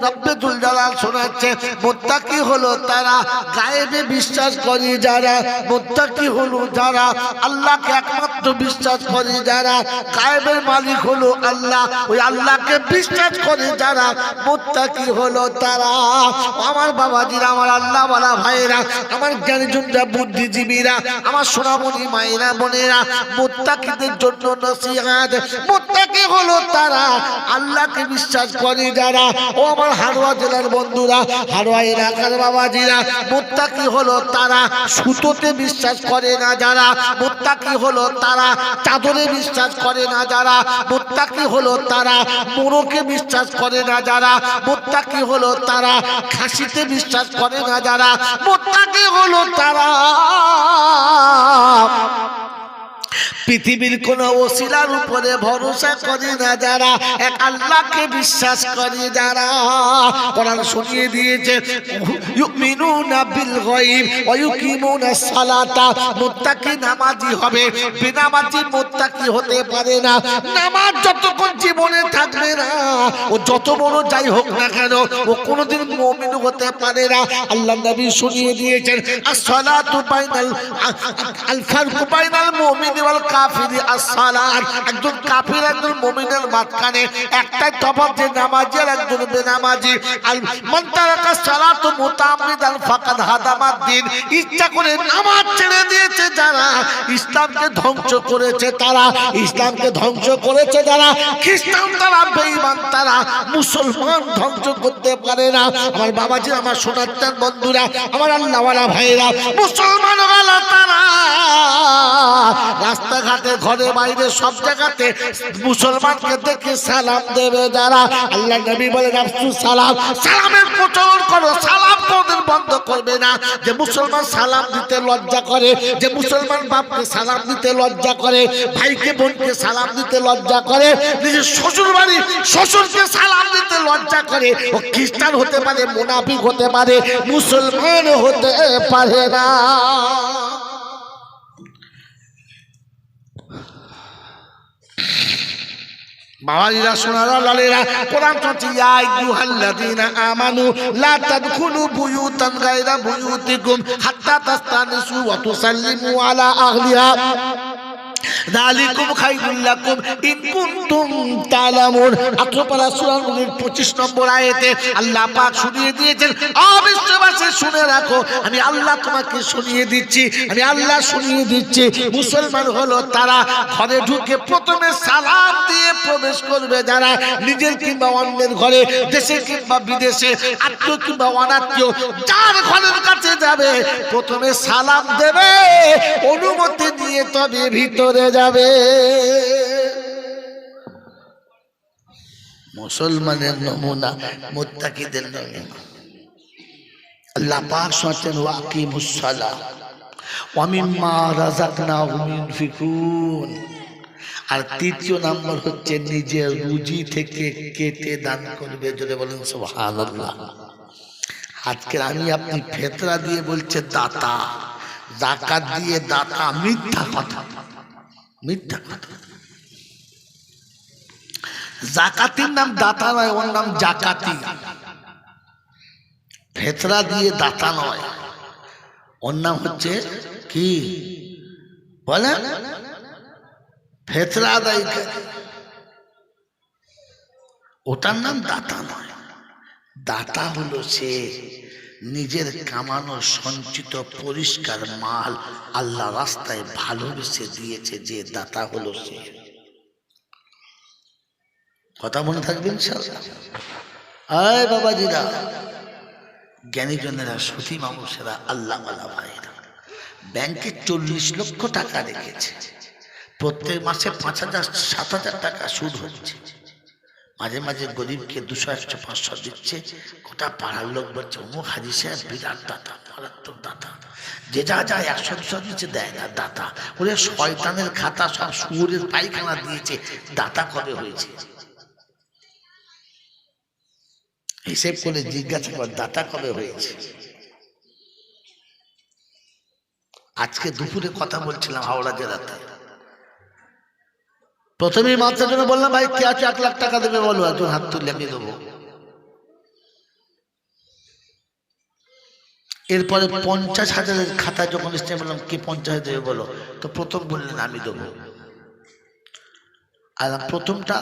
রব্বে জুল জালাল শোনাচ্ছে মুত্তাকি হলো তারা গায়েবে বিশ্বাস করে যারা, মুত্তাকি হলো যারা আল্লাহকে একমাত্র বিশ্বাস করে যারা, গায়েবের মালিক হলো আল্লাহ, ওই আল্লাহকে বিশ্বাস করে যারা, মুত্তাকি হলো তারা। আমার বাবাজিরা, আমার আল্লাহওয়ালা ভাইয়েরা, আমার জ্ঞানীজনরা, বুদ্ধিজীবীরা, আমার সোনামণি মায়েরা, বোনেরা, মুত্তাকিদের জন্য নসিহত। মুত্তাকি হলো তারা আল্লাহকে বিশ্বাস করে যারা। ও আমার হারোয়া জেলার বন্ধুরা, হারোয়া এলাকার বাবাজিরা, মুত্তাকি হলো তারা সুতোতে বিশ্বাস করে না যারা, মুত্তাকি হলো তারা চাদরে বিশ্বাস করে না যারা, মুত্তাকি হলো তারা মোরকে বিশ্বাস করে না যারা, মুত্তাকি হলো তারা খাসিতে বিশ্বাস করে না যারা, মুত্তাকি হলো তারা পৃথিবীর কোন ওসিলার উপরে ভরসা করে না যারা, এক আল্লাহকে বিশ্বাস করে যারা। কোরআন শুনিয়ে দিয়েছে ইউমিনুনা বিল গায়ব ওয়া ইউকিমুনাস সালাতা। মুত্তাকি নামাজি হবে, বেনামাজি মুত্তাকি হতে পারে না। নামাজ যতক্ষণ জীবনে থাকবে না, ও যত বড় যাই হোক না কেন, ও কোনোদিন মুমিন হতে পারে না। আল্লাহর নবী শুনিয়ে দিয়েছেন as-সালাতু বাইনাল আল-ফারকু বাইনাল মুমিনি ওয়াল কাফিরি as-সালাত। একজন কাফির একজন মুমিনের মাঝখানে একটাই তফাৎ, যে নামাজি আর একজন বেনামাজি। মান তারাকা সালাতু মুতাআম্মিদান ফাকাদ হাদামাদ দ্বীন। ইচ্ছা করে নামাজ ছেড়ে দিয়েছে যারা, ইসলামকে ধ্বংস করেছে তারা, ইসলামকে ধ্বংস করেছে যারা। খ্রিস্টান তারা, বেঈমান তারা, মুসলমান ধ্বংস করতে পারে না। আমার বাবাজি, আমার সোনার বন্ধুরা, আমার আল্লাহওয়ালা ভাইরা, মুসলমান ওয়ালা তারা রাস্তা রাস্তাঘাটে ঘরে বাইরে সব জায়গাতে মুসলমানকে দেখে সালাম দেবে যারা, আল্লাহ নবী বলেন আফসু সালাম, সালামের প্রচলন করো, সালাম কোনদিন বন্ধ করবে না। যে মুসলমান সালাম দিতে লজ্জা করে, যে মুসলমান বাপকে সালাম দিতে লজ্জা করে, ভাইকে বোনকে সালাম দিতে লজ্জা করে, নিজের শ্বশুর বাড়ি শ্বশুরকে সালাম দিতে লজ্জা করে, ও খ্রিস্টান হতে পারে, মুনাফিক হতে পারে, মুসলমান হতে পারে না। বাবাজিরা সোনারা লালেরা, কোরআন বলছে ইয়া আইয়ুহাল্লাযীনা আমানু লা তাদখুলু বুয়ুতান গায়রা বুয়ুতিকুম হাত্তা তাস্তানিসু ওয়া তুসাল্লিমু আলা আহলিহা যালিকুম খায়রুল লাকুম ইন কুনতুম তা'লামুন। 18 পারা সূরা নূরের 25 নম্বর আয়াতে আল্লাহ পাক শুনিয়ে দিয়েছেন, অবিশ্বাসী শুনে রাখো, আমি আল্লাহ তোমাকে শুনিয়ে দিচ্ছি, আমি আল্লাহ শুনিয়ে দিচ্ছি। মুসলমান হলো তারা ঘরে ঢুকে প্রথমে সালাম দিয়ে প্রবেশ করবে যারা, নিজের কিংবা অন্যের ঘরে, দেশে কিংবা বিদেশে, আত্মীয় কিংবা অনাত্মীয়, যার ঘরের কাছে যাবে প্রথমে সালাম দেবে, অনুমতি দিয়ে তবে ভিতরে যাবে। মুসলমানের নমুনা, মুত্তাকিদের নমুনা। আল্লাহ পাক বলেন ওয়াকিমুস সালাহ ওয়া মিম্মা রাযাকনাহুম ইউনফিকুন। আর তৃতীয় নাম্বার হচ্ছে নিজের রুজি থেকে কেটে দান করবে। জোরে বলেন সুবহানাল্লাহ। আজকে আমি আপনি ফিতরা দিয়ে বলছে দাতা, যাকাত দিয়ে দাতা, মিথ্যা কথা, মিথ্যা কথা। জাকাতির নাম দাতা নয়, ওর নাম জাকাতি। ফিতরা দিয়ে দাতা নয়, ওর নাম হচ্ছে কি বলেন, ফিতরা আদায়কারী, ওটার নাম দাতা নয়। দাতা হলো সে নিজের কামানো সঞ্চিত পরিষ্কার মাল আল্লাহ রাস্তায় ভালোবেসে দিয়েছে, যে দাতা হলো সে। কথা মনে থাকবে ইনশাআল্লাহ। আয় বাবাজিরা, জ্ঞানীজনেরা, সতী মানুষেরা, আল্লাহ ওয়ালা ভাইরা, ব্যাংকে 40 লক্ষ টাকা রেখেছে, প্রত্যেক মাসে 5,000 7,000 টাকা সুদ হচ্ছে, মাঝে মাঝে গরিবকে 200 100 500 দিচ্ছে। গোটা পাড়ার লোক বলছে অমুক হাজি সাহেব বিরাট দাতা, মারাত্মক দাতা, যে যা যায় 100 200 দিচ্ছে, দেয় না দাতা। ওরে শয়তানের খাতা, সব শুয়োরের পায়খানা দিয়েছে, দাতা কবে হয়েছে? হিসেব করে জিজ্ঞাসা কর, দাতা কবে হয়েছে? আজকে দুপুরে কথা বলছিলাম হাওড়া জেলাতে, প্রথমেই মাত্রার জন্য বললাম ভাই কে আছে 1 লাখ টাকা দেবে বলো, একজন হাত তুললে আমি দেবো। এরপরে 50,000-এর খাতা যখন এসছে বললাম কে 50,000 দেবে বলো, তো প্রথম বললেন আমি দেবো। আর প্রথমটা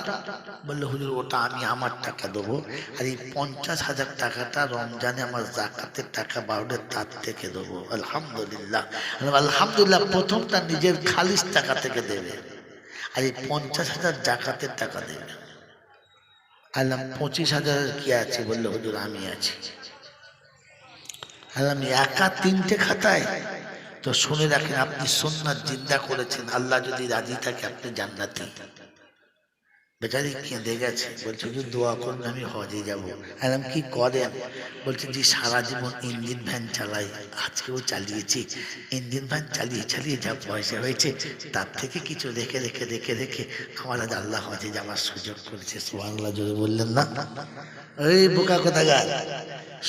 বললো হুজুর ওটা আমি আমার টাকা দেবো, আর এই 50,000 টাকাটা রমজানে আমার যাকাতের টাকা বাউডের তার থেকে দেবো। আলহামদুলিল্লাহ, আলহামদুলিল্লাহ। প্রথমটা নিজের খালিস টাকা থেকে দেবে, আর এই 50,000 যাকাতের টাকা দেবে। আল্লাহ 25,000 কি আছে? বললো হুজুর আমি আছি। আল্লাহ একা 3টে খাতায়? তো শুনে রাখেন, আপনি সুন্নাত জিন্দা করেছেন, আল্লাহ যদি রাজি থাকে আপনি জান্নাতি। বেচারি কেঁদে গেছে, বলছে হুজুর দোয়া করুন আমি হজে যাবো। আলাম কি করেন? বলছে যে সারা জীবন ইঞ্জিন ভ্যান চালাই, আজকেও চালিয়েছি, ইঞ্জিন ভ্যান চালিয়ে চালিয়ে যা পয়সা হয়েছে তার থেকে কিছু রেখে রেখে রেখে রেখে আমার আজ আল্লাহ হজে যাওয়ার সুযোগ করেছে। সুবহানাল্লাহ জোরে বললেন না? এই বোকা কোথাকার,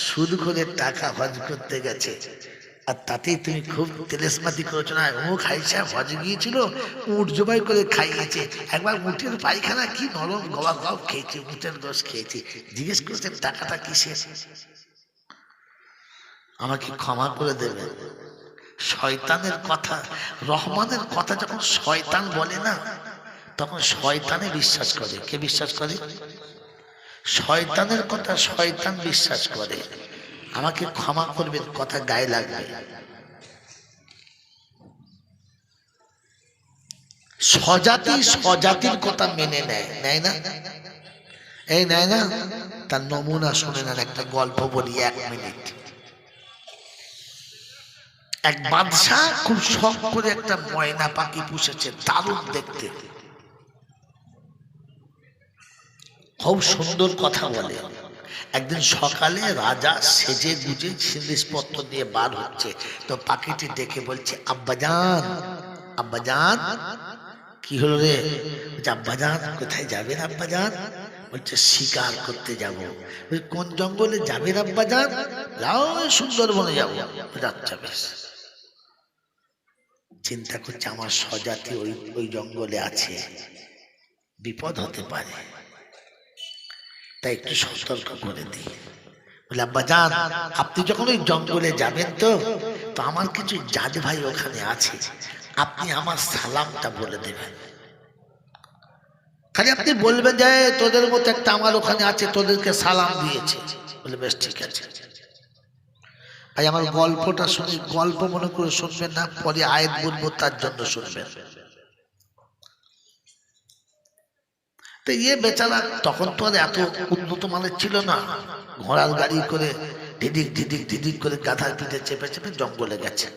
সুদ করে টাকা হজ করতে গেছে, আর তাতেই তুমি খুব তেলেসমাতি করেছো না। অমুক হাইসা হজ গিয়েছিল, উট জবাই করে খাইয়েছে, একবার উটের পায়খানা কি নরম, গবা গব খেয়েছে, উটের গোশ খেয়েছে। জিজ্ঞেস করছেন টাকাটা কিসের? আমাকে ক্ষমা করে দেবে। শয়তানের কথা, রহমানের কথা যখন শয়তান বলে না, তখন শয়তানে বিশ্বাস করে। কে বিশ্বাস করে? শয়তানের কথা শয়তান বিশ্বাস করে। আমাকে ক্ষমা করবেন, কথা গায়ে লাগবে। স্বজাতি স্বজাতির কথা মেনে নেয়, নেয় না? এই নেয় না? তার নমুনা শুনে নেন। একটা গল্প বলি, 1 মিনিট। এক বাদশাহ খুব শখ করে একটা ময়না পাখি পুষেছে, দারুণ দেখতে, খুব সুন্দর কথা বলে। একদিন সকালে রাজা সেজে গুজে জিনিসপত্র নিয়ে বার হচ্ছে, তো পাখিটি ডেকে বলছে, আব্বাজান আব্বাজান। কি হলো রে? বলছে, আব্বাজান কোথায় যাবেন আব্বাজান? বলছে, শিকার করতে যাব। কোন জঙ্গলে যাবেন আব্বাজান? যাও, সুন্দরবনে যাবো। আচ্ছা বেশ। চিন্তা করছে, আমার স্বজাতি ওই জঙ্গলে আছে, বিপদ হতে পারে, তাই একটু সতর্ক করে দিই। বলে, আব্বাজান আপনি যখন ওই জঙ্গলে যাবেন তো আমার কিছু জাত ভাই ওখানে আছে, আপনি আমার সালামটা বলে দেবেন। খালি আপনি বলবেন যে তোদের মতো একটা আমার ওখানে আছে, তোদেরকে সালাম দিয়েছে। বলে, বেশ ঠিক আছে। ভাই আমার গল্পটা শুনি, গল্প মনে করে শুনবেন না, পরে আয়াত বলবো তার জন্য শুনবেন। তো বেচারা তখন তো আর এত উন্নত মানের ছিল না, ঘোড়ার গাড়ি করে ধিদিক ধিদিক ধিদিক করে গাধার পিঠে চেপে চেপে জঙ্গলে গেছে,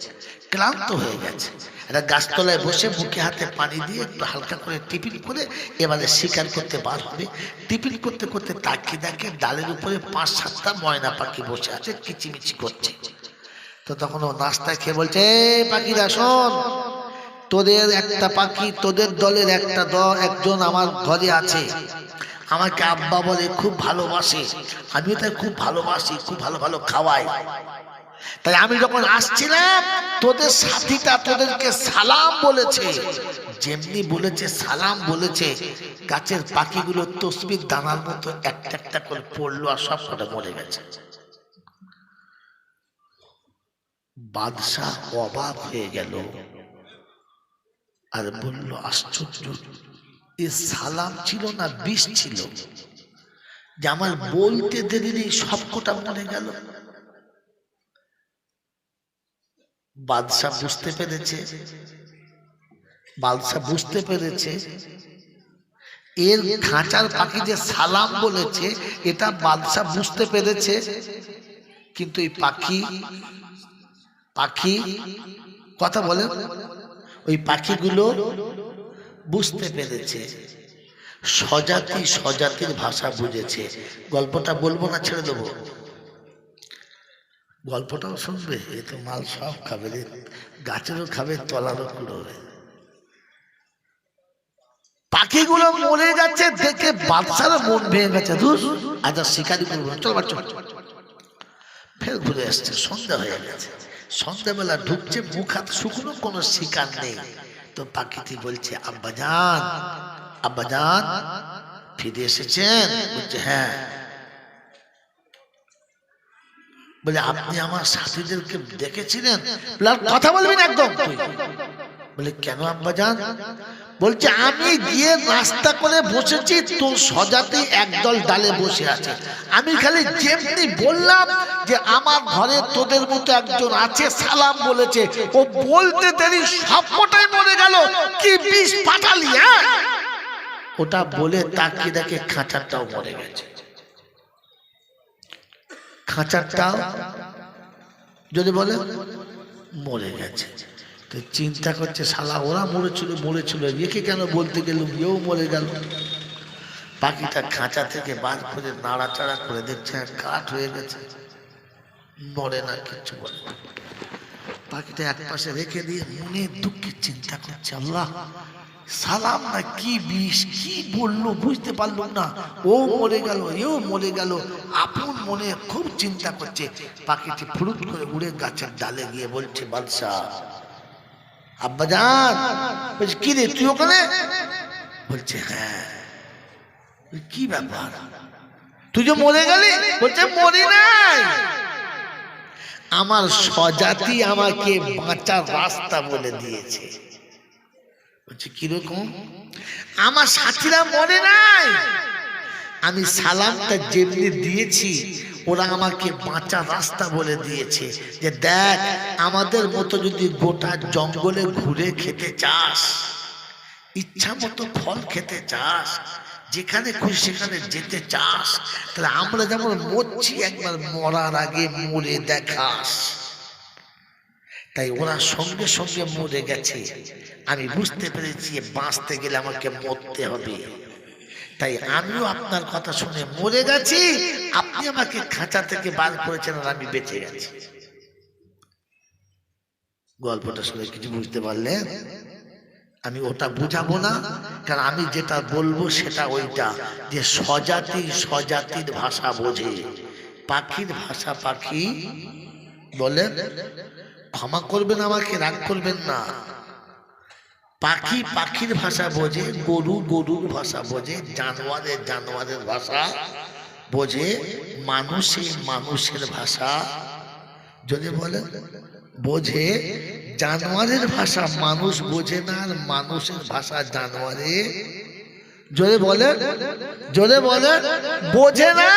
ক্লান্ত হয়ে গেছে। একটা গাছতলায় বসে মুখে হাতে পানি দিয়ে একটু হালকা করে টিফিন করে এবারে শিকার করতে বার হবে। টিফিন করতে করতে তাকিয়ে দেখে ডালের উপরে 5-7টা ময়না পাখি বসে আছে, কিচিমিচি করছে। তো তখন ও নাস্তায় খেয়ে বলছে, পাখিরা শোন, তোদের একটা পাখি, তোদের দলের একজন আমার ঘরে আছে, আমাকে আব্বা বলে, খুব ভালোবাসে, আমিও তাই খুব ভালোবাসি, খুব ভালো ভালো খাওয়াই। তাই আমি যখন আসছিলাম তোদের সাথীটা তোদেরকে সালাম বলেছে, যেমনি বলেছে সালাম বলেছে, গাছের পাখিগুলো তসবির দানার মতো একটা একটা করে পড়লো আর সব কটা মরে গেছে। বাদশাহ অবাক হয়ে গেল আর বলল, আশ্চর্য, এ সালাম ছিল না বিষ ছিল, যে আমার বলতে দেরি নেই সব কটা মরে গেল। বাদশাহ বুঝতে পেরেছে এর খাঁচার পাখি যে সালাম বলেছে এটা বাদশাহ বুঝতে পেরেছে, কিন্তু এই পাখি কথা বলে, ওই পাখিগুলো বুঝতে পেরেছে, স্বজাতির ভাষা বুঝেছে। গল্পটা বলবো না, ছেড়ে দেবো? গল্পটাও শুনবে? এ তো মাল সব খাবে, গাছেরও খাবে, তলারও কুড়োবে। পাখিগুলো মরে যাচ্ছে দেখে বাদশার মন ভেঙে গেছে, আচ্ছা শিকারি করবো না, চল বাচ্চা। ফের ঘুরে আসছে, সন্ধ্যা হয়ে গেছে। সন্ধ্যাবেলা ঢুকছে, মুখ হাত শুকনো, কোনো শিকার নেই। তো পাখিটি বলছে, আব্বাজান আব্বাজান ফিরে এসেছেন? বলছে, হ্যাঁ। বলে, আপনি আমার সাথীদেরকে দেখেছিলেন? কথা বলবি না একদম। বলে, কেন আব্বাজান? বলছে, আমি গিয়ে নাস্তা করে বসেছি, তোর স্বজাতি একদল ডালে বসে আছে, আমি খালি যেমনি বললাম যে আমার ঘরে তোদের মতো একজন আছে, সালাম বলেছে, ও বলতে দেরি সবকটাই মরে গেল। কি বিষ পাঠালি? হ্যাঁ, ওটা বলে তাকিয়ে দেখে খাঁচারটাও মরে গেছে। খাঁচারটাও যদি বলে মরে গেছে। তো চিন্তা করছে, শালা ওরা মরেছিল, একে কেন বলতে গেলুম, এও মরে গেল। পাখিটা খাঁচা থেকে বার করে নাড়াচাড়া করে দেখছে কাঠ হয়ে গেছে, মরে না, কিচ্ছু বলে। পাখিটা এক পাশে রেখে দিয়ে মনে দুঃখে চিন্তা করছে, আল্লাহ, সালাম না কি বিষ, কি বললো বুঝতে পারলাম না, ও মরে গেল, এও মরে গেল। আপন মনে খুব চিন্তা করছে। পাখিটি ফুরুত করে উড়ে গাছের ডালে গিয়ে বলছে, বাদশাহ আব্বাজান। বলছে, কি রে তুই ওখানে? বলছে, হ্যাঁ। কি ব্যাপার, তুই যে মরে গেলি? বলছে, মরি নাই, আমার স্বজাতি আমাকে বাঁচার রাস্তা বলে দিয়েছে। বলছে, কিরকম? আমার সাথীরা মরে নাই, আমি সালামটা যেমনি দিয়েছি ওরা আমাকে বাঁচার রাস্তা বলে দিয়েছে, যে দেখ, আমাদের মতো যদি গোটা জঙ্গলে ঘুরে খেতে চাস, ইচ্ছা মতো ফল খেতে চাস, যেখানে খুশি সেখানে যেতে চাস, তাহলে আমরা যেমন মরছি একবার মরার আগে মরে দেখাস। তাই ওরা সঙ্গে সঙ্গে মরে গেছে। আমি বুঝতে পেরেছি বাঁচতে গেলে আমাকে মরতে হবে। তাই আমিও আপনার কথা শুনে মরে গেছি, আপনি আমাকে খাঁচা থেকে বার করেছেন আর আমি বেঁচে গেছি। গল্পটা শুনে কিছু বুঝতে পারলেন? আমি ওটা বুঝাবো না, কারণ আমি যেটা বলবো সেটা ওইটা, যে স্বজাতি স্বজাতির ভাষা বোঝে, পাখির ভাষা পাখি বলেন। ক্ষমা করবেন, আমাকে রাগ করবেন না। পাখি পাখির ভাষা বোঝে, গরু গরুর ভাষা বোঝে, জানোয়ারের জানোয়ারের ভাষা বোঝে, মানুষে মানুষের ভাষা যদি বলেন বোঝে। জানোয়ারের ভাষা মানুষ বোঝে না, আর মানুষের ভাষা জানোয়ারে জোরে বলে জোরে বলে বোঝে না।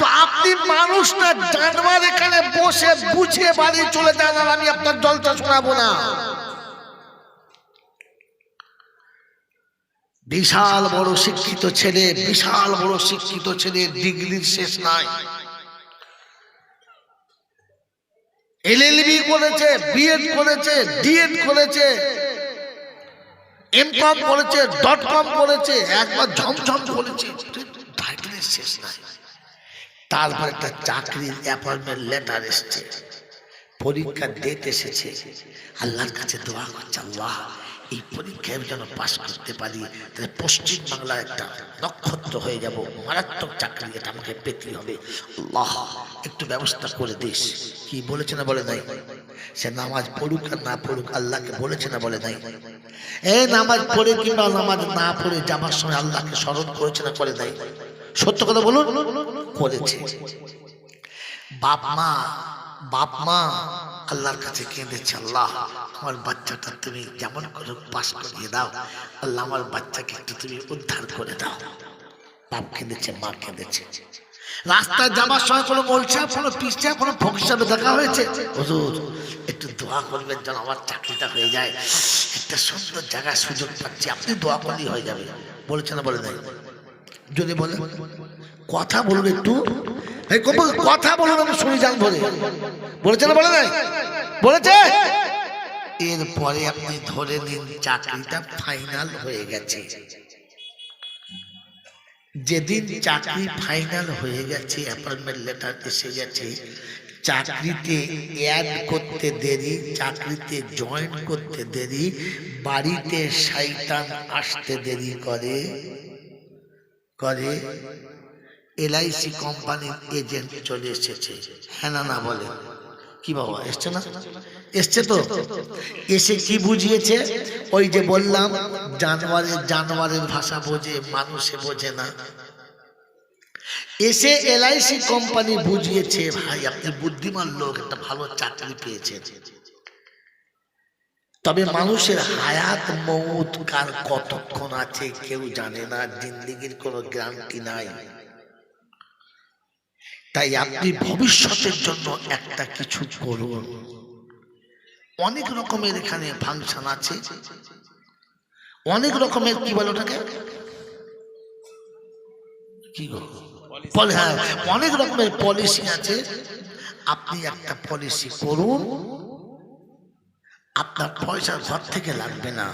তো আপনি মানুষটা জানোয়ার এখানে বসে বুঝে বাড়ি চলে যান, আর আমি আপনার জলটা শোনাবো না। বিশাল বড় শিক্ষিত ছেলে, বিশাল বড় শিক্ষিত ছেলে, ডিগ্রির শেষ নাই। এলএলবি করেছে, বিএড করেছে, ডিএড করেছে, এমকম করেছে, ডটকম করেছে, একবার ঝমঝম করেছে, টাইটেলের শেষ নাই। তারপর একটা চাকরির অ্যাপয়েন্টমেন্ট লেটার এসছে, পরীক্ষার ডেট এসেছে। আল্লাহর কাছে দোয়া করছে, আল্লাহ এই পরীক্ষায় যেন পাস করতে পারি, তাহলে পশ্চিম বাংলার একটা নক্ষত্র হয়ে যাব, মারাত্মক চাকরি, এটা আমাকে পেতে হবে। আল্লাহ একটু ব্যবস্থা করে দিস। কি বলেছে না বলে নাই? সে নামাজ পড়ুক আর না পড়ুক, আল্লাহকে বলেছে না বলে নাই? নামাজ পড়ে কিংবা নামাজ না পড়ে যাবার সময় আল্লাহকে স্মরণ করেছে না করে নাই? সত্য কথা বলুন, করেছে। বাপ মা আল্লাহর কাছে কেঁদেছে, আল্লাহ আমার বাচ্চাটা তুমি যেমন করে পাস করিয়ে দাও, আল্লাহ আমার বাচ্চাকে একটু তুমি উদ্ধার করে দাও। বাপ কেঁদেছে, মা কেঁদেছে। রাস্তায় যাবার সময় কোনো বলছে, কোনো পিসছে, কোনো ফকির দেখা হয়েছে, হুজুর একটু দোয়া করবেন যেন আমার চাকরিটা হয়ে যায়, একটা সুন্দর জায়গায় সুযোগ পাচ্ছি, আপনি দোয়া করলেই হয়ে যাবে। বলেছে না বলে নাই? যদি বলে কথা বলুন, একটু কথা বলুন, আমি শুনি যান ধরে। বলেছে না বলে নাই? বলেছে। এরপরে আপনি ধরে নিন চাকরিটা ফাইনাল হয়ে গেছে। যেদিন চাকরি ফাইনাল হয়ে গেছে, অ্যাপয়েন্টমেন্ট লেটার এসে গেছে, চাকরিতে অ্যাড করতে দেরি, চাকরিতে জয়েন করতে দেরি, বাড়িতে শয়তান আসতে দেরি করে। এলআইসি কোম্পানির এজেন্ট চলে এসেছে। হ্যাঁ না বলে কি বাবা, এসছে না? এসছে তো। এসে কি বুঝিয়েছে? ওই যে বললাম, জানোয়ারের ভাষা বোঝে, মানুষে বোঝে না। এসে এলআইসি কোম্পানি বুঝিয়েছে, ভাই আপনি বুদ্ধিমান লোক, একটা ভালো চাকরি পেয়েছেন, তবে মানুষের হায়াত মউত কার কতক্ষণ আছে কেউ জানে না, জিন্দেগির কোনো গ্যারান্টি নাই। তাই আপনি ভবিষ্যতের জন্য একটা কিছু করুন। অনেক রকমের এখানে ফাংশন আছে, অনেক রকমের কি বলে ওটাকে, কি গো, হ্যাঁ, অনেক রকমের পলিসি আছে। আপনি একটা পলিসি করুন, আপনার পয়সা ঘর থেকে লাগবে না।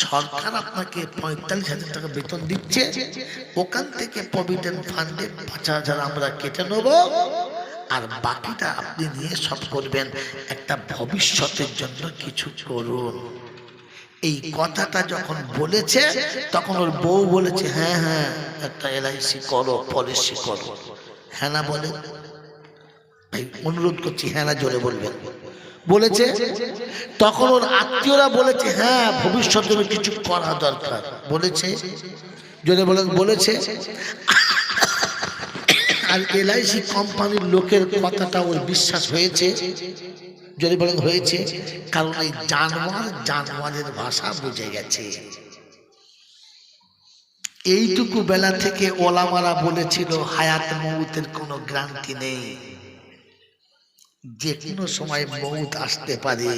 সরকার আপনাকে 45,000 টাকা বেতন দিচ্ছে, ওখান থেকে প্রভিডেন্ট ফান্ডে 5,000 আমরা কেটে নেব, আর বাকিটা আপনি নিয়ে সব করবেন। একটা ভবিষ্যতের জন্য কিছু করুন। এই কথাটা যখন বলেছে, তখন ওর বউ বলেছে, হ্যাঁ একটা এলআইসি করো, পলিসি করো। হ্যাঁ না বলে ভাই, অনুরোধ করছি, হ্যাঁ না জোরে বলবেন। বলেছে। তখন ওর আত্মীয়রা বলেছে, হ্যাঁ ভবিষ্যতে কিছু করা দরকার। বলেছে, জোরে বলেন, বলেছে। আর এলআইসি কোম্পানির লোকের কথাটা ওর বিশ্বাস হয়েছে, জোরে বলেন হয়েছে, কারণ এই জানোয়ারের ভাষা বুঝে গেছে। এইটুকু বেলা থেকে ওলামারা বলেছিল হায়াত মউতের কোনো গ্যারান্টি নেই, যে কোনো সময় মউত আসতে পারে।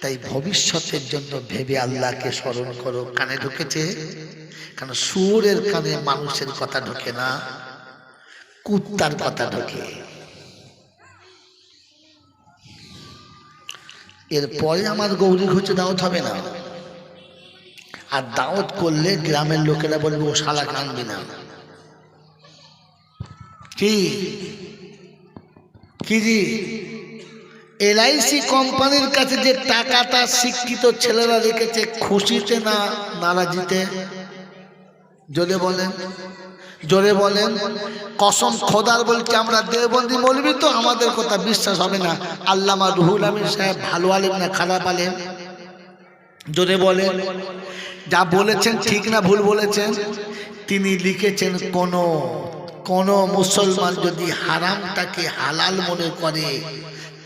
তাই ভবিষ্যতের জন্য ভেবে আল্লাহকে স্মরণ করো। কানে ঢুকেছে? কারণ শুয়োরের কানে মানুষের কথা ঢোকে না, কুত্তার কথা ঢোকে। এরপরে আমার গৌরী ঘুচে দাওয়াত হবে না। আর দাওয়াত করলে গ্রামের লোকেরা বলবে ও শালা কানবি না। কি কি জি LIC কোম্পানির কাছে যে টাকাটা শিক্ষিত ছেলেরা রেখেছে, খুশিতে না নারাজিতে? জোরে বলেন, জোরে বলেন। কসম খোদার বলছি, আমরা দেওবন্দি মৌলবি তো আমাদের কথা বিশ্বাস হবে না। আল্লামা রুহুল আমিন সাহেব ভালো আলেম না খারাপ আলেম? জোরে বলেন। যা বলেছেন ঠিক না ভুল বলেছেন? তিনি লিখেছেন কোন মুসলমান যদি হারামটাকে হালাল মনে করে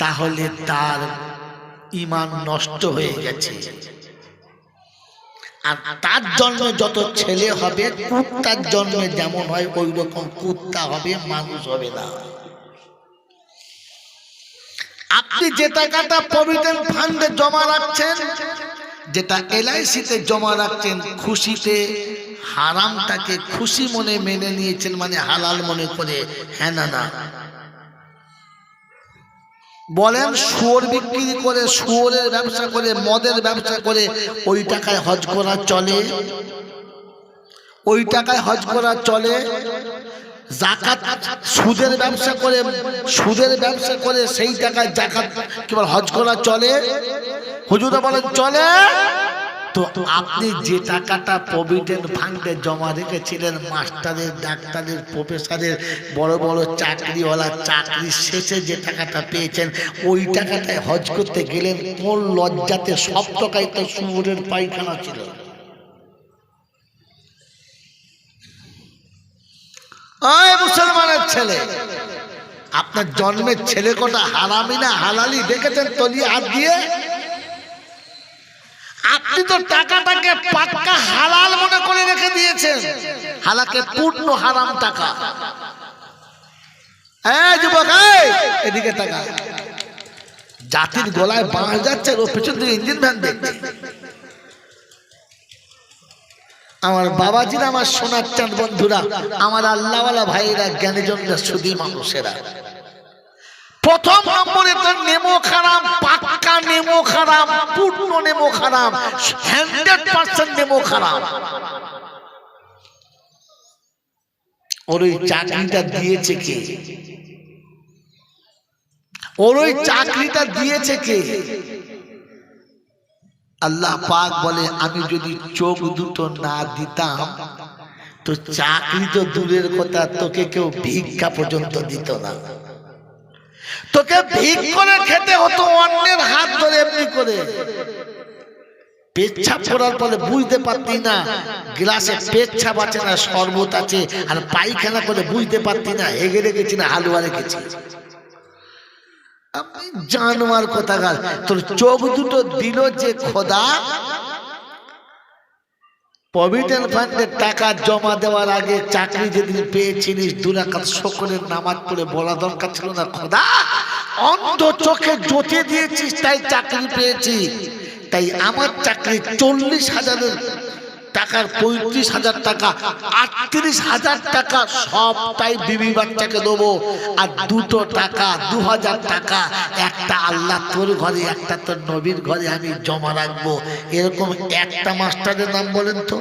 তাহলে তার ঈমান নষ্ট হয়ে গেছে। আর তার জন্মে যত ছেলে হবে কুত্তার জন্মে যেমন হয় ওই রকম কুত্তা হবে, মানুষ হবে না। আপনি যে টাকাটা প্রভিডেন্ট ফান্ডে জমা রাখছেন, যেটা LIC-তে জমা রাখছেন, খুশিতে হারামটাকে খুশি মনে মেনে নিয়েছেন, মানে হালাল মনে করে, হ্যাঁ না না বলেন? শুয়োর বিক্রি করে, শুয়োরের ব্যবসা করে, মদের ব্যবসা করে ওই টাকায় হজ করা চলে? ওই টাকায় হজ করা চলে? যাকাত সুদের ব্যবসা করে, সুদের ব্যবসা করে সেই টাকায় যাকাত কি বল হজ করা চলে? হুজুরা বলেন চলে। তো আপনি যে টাকাটা প্রভিডেন্ট ফান্ডে জমা রেখেছিলেন, মাস্টারের, ডাক্তারের, প্রফেসরের, বড় বড় চাকরিওয়ালা, চাকরি শেষে যে টাকাটা পেয়েছেন, ওই টাকাটায় হজ করতে গেলেন কোন লজ্জাতে? সব টাকায় তো শুয়োরের পায়খানা ছিল। ওই মুসলমানের ছেলে, আপনার জন্মের ছেলে কটা হারামি না হালালি দেখেছেন তলিয়ে হাত দিয়ে? আপনি তো টাকাটাকে পাক্কা হালাল মনে করে রেখে দিয়েছেন, হালাকে পূর্ণ হারাম টাকা। এই যুবক, এদিকে টাকা জাতির গলায় বাঁশ যাচ্ছে, ও পেছন থেকে ইঞ্জিন ভ্যান দেখছে। আমার বাবাজিরা, আমার সোনার চাঁদ বন্ধুরা, আমার আল্লাহওয়ালা ভাইয়েরা, জ্ঞানীজনরা, সুধী মানুষেরা, প্রথম নম্বরে তো নেমো খারাপ, পাক্কা নেমো খারাপ, পূর্ণ নেমো খারাপ, 100% নেমো খারাপ। ওর ওই চাকরিটা দিয়েছে কে? ওর ওই চাকরিটা দিয়েছে কে? আল্লাহ পাক বলে, আমি যদি চোখ দুটো না দিতাম তো চাকরি তো দূরের কথা, তোকে কেউ ভিক্ষা পর্যন্ত দিত না। তোকে ভিক করে খেতে হতো, অন্যের হাত ধরে এমনি করে। পেচ্ছাপ করার পরে বুঝতে পারতি না গ্লাসে পেচ্ছাপ আছে না শরবত আছে, আর পায়খানা করে বুঝতে পারতি না হেগে রেখেছি না হালুয়া রেখেছি। আপনি জানোয়ার কোথাকার, তোর চোখ দুটো দিল যে খোদা। প্রভিডেন্ট ফান্ডের টাকা জমা দেওয়ার আগে চাকরি যেদিন পেয়েছিলিস, 2 রাকাত শুকরের নামাজ পড়ে বলা দরকার ছিল না, খোদা অন্ধ চোখে জ্যোতি দিয়েছিস তাই চাকরি পেয়েছি। তাই আমার চাকরি 40,000 টাকার 35,000 টাকা, 38,000 টাকা সবটাই বিবি বাচ্চাকে দেবো, আর 2 টাকা 2,000 টাকা একটা আল্লাহ তোর ঘরে, একটা তোর নবীর ঘরে আমি জমা রাখবো। এরকম একটা মাস্টারের নাম বলেন তো?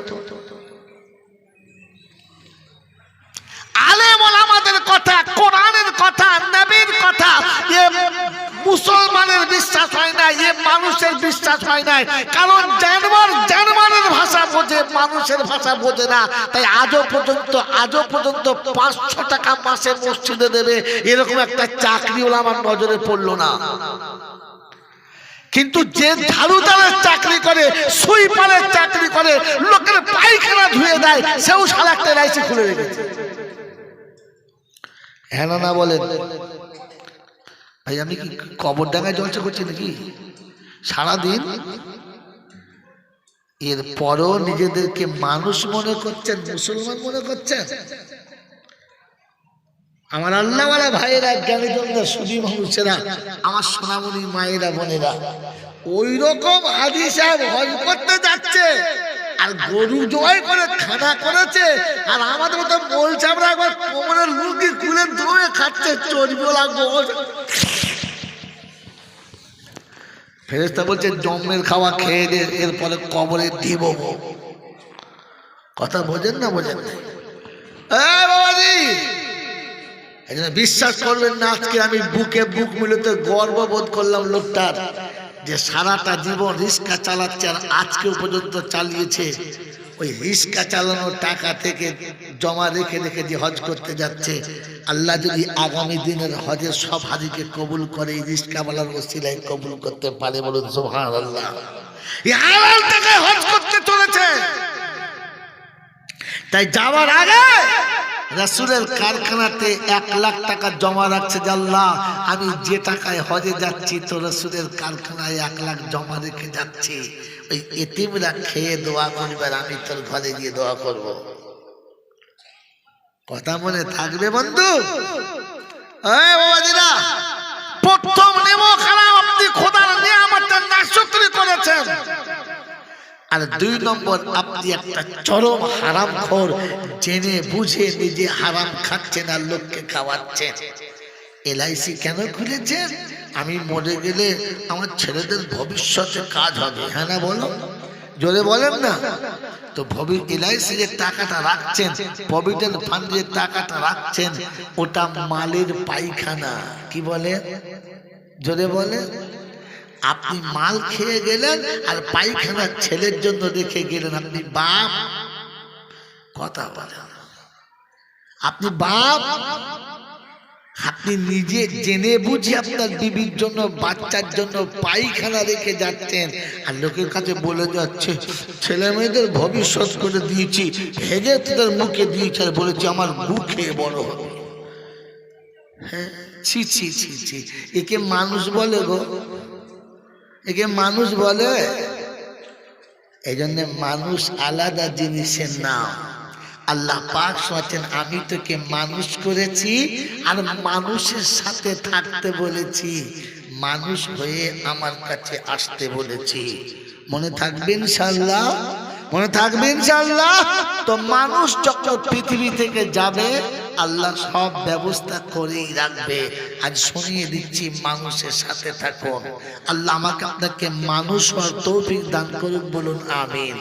আলেম ওলামাদের কথা, কোরআনের কথা, নবীর কথা, এ মুসলমানের বিশ্বাস হয় না, এ মানুষের বিশ্বাস হয় না। কারণ জানোয়ারের ভাষা বোঝে, মানুষের ভাষা বোঝে না। তাই আজও পর্যন্ত 500 টাকা মাসে মসজিদে দেবে, এরকম একটা চাকরিওয়ালা আমার নজরে পড়লো না। কিন্তু যে ঝাড়ুদারের চাকরি করে, সুইপারের চাকরি করে, লোকের পায়খানা ধুয়ে দেয়, সেও সারা একটা LIC খুলে রেখেছে। হ্যাঁ না বলেন ভাই? আমি কি কবর ডাঙায় জলসা করছি নাকি সারাদিন? এরপরও নিজেদেরকে মানুষ মনে করছেন, মুসলমান মনে করছেন। আমার আল্লাহওয়ালা ভাইয়েরা, জ্ঞানীজনরা, সুধী মানুষেরা, আমার সোনামণি মায়েরা, বোনেরা, ওই রকম হাজী সাহেব হজ করতে যাচ্ছে আর গরু জবাই করে খানা করেছে, আর আমাদের মতো বলছে আমরা একবার কোমরের লুঙ্গি খুলে ধুয়ে খাচ্ছে, চর্বি লাগবো। ফেরেশতা বলছে জমের খাওয়া খেয়ে দে, এরপরে কবরে দিব। কথা বোঝেন না বোঝেন না? বাবাজি, এই জন্য বিশ্বাস করবেন না, আজকে আমি বুকে বুক মিলতে গর্ববোধ করলাম লোকটার, যে সারাটা জীবন রিক্সা চালাচ্ছে আর আজকে পর্যন্ত চালিয়েছে। ওই রিক্সা চালানোর টাকা থেকে জমা রেখে রেখে যে হজ করতে যাচ্ছে, আল্লাহ যদি আগামী দিনের হজের সব হাজিকে কবুল করে, এই রিক্সাওয়ালার ওসিলায় কবুল করতে পারে, বলুন সুবহানাল্লাহ। এই হালাল টাকায় হজ করতে চলেছে। তাই যাওয়ার আগে রাসূলের কারখানাতে 1 লাখ টাকা জমা রাখছে, যে আল্লাহ আমি যে টাকায় হজে যাচ্ছি তো রাসূলের কারখানায় 1 লাখ জমা রেখে যাচ্ছি, ওই এতিমরা খেয়ে দোয়া করবে আর আমি তোর ঘরে গিয়ে দোয়া করব। কথা মনে থাকবে বন্ধু? এই বাবাজিরা, প্রথম নেমো খারাপ, আপনি খোদার নিয়ামতের নাশকরি করেছেন। আর 2 নম্বর, আপনি একটা চরম হারামখোর, জেনে বুঝে নিজে হারাম খাচ্ছেন আর লোককে খাওয়াচ্ছেন। এলআইসি কেন খুলেছেন? আমি মরে গেলে আমার ছেলেদের ভবিষ্যতে কাজ হবে। হ্যাঁ না বলো, জোরে বলেন না? তো এলআইসি যে টাকাটা রাখছেন, প্রভিডেন্ট ফান্ডের টাকাটা রাখছেন, ওটা মালের পায়খানা। কি বলে? জোরে বলে। আপনি মাল খেয়ে গেলেন আর পায়খানা ছেলের জন্য রেখে গেলেন, আপনি বাপ? কথা বলেন, আপনি বাপ? আপনি নিজে জেনে বুঝে আপনার বিবির জন্য, বাচ্চার জন্য পায়খানা রেখে যাচ্ছেন, আর লোকের কাছে বলে যাচ্ছে ছেলে মেয়েদের ভবিষ্যৎ করে দিয়েছি, হেগে তোদের মুখে দিয়েছি আর বলেছি আমার গু খেয়ে বড় হবে। হ্যাঁ, ছি ছি ছি ছি, একে মানুষ বলে গো? একে মানুষ বলে? এই জন্য মানুষ আলাদা জিনিসের নাম। আল্লাহ পাক বলেন আমি তোকে মানুষ করেছি আর মানুষের সাথে থাকতে বলেছি, মানুষ হয়ে আমার কাছে আসতে বলেছি। মনে থাকবে ইনশাআল্লাহ? মনে থাকবে ইনশাআল্লাহ? তো মানুষ যখন পৃথিবী থেকে যাবে, আল্লাহ সব ব্যবস্থা করেই রাখবে। আজ শুনিয়ে দিচ্ছি, মানুষের সাথে থাকুন। আল্লাহ আমাকে আপনাকে মানুষ হওয়ার তৌফিক দান করুন, বলুন আমিন।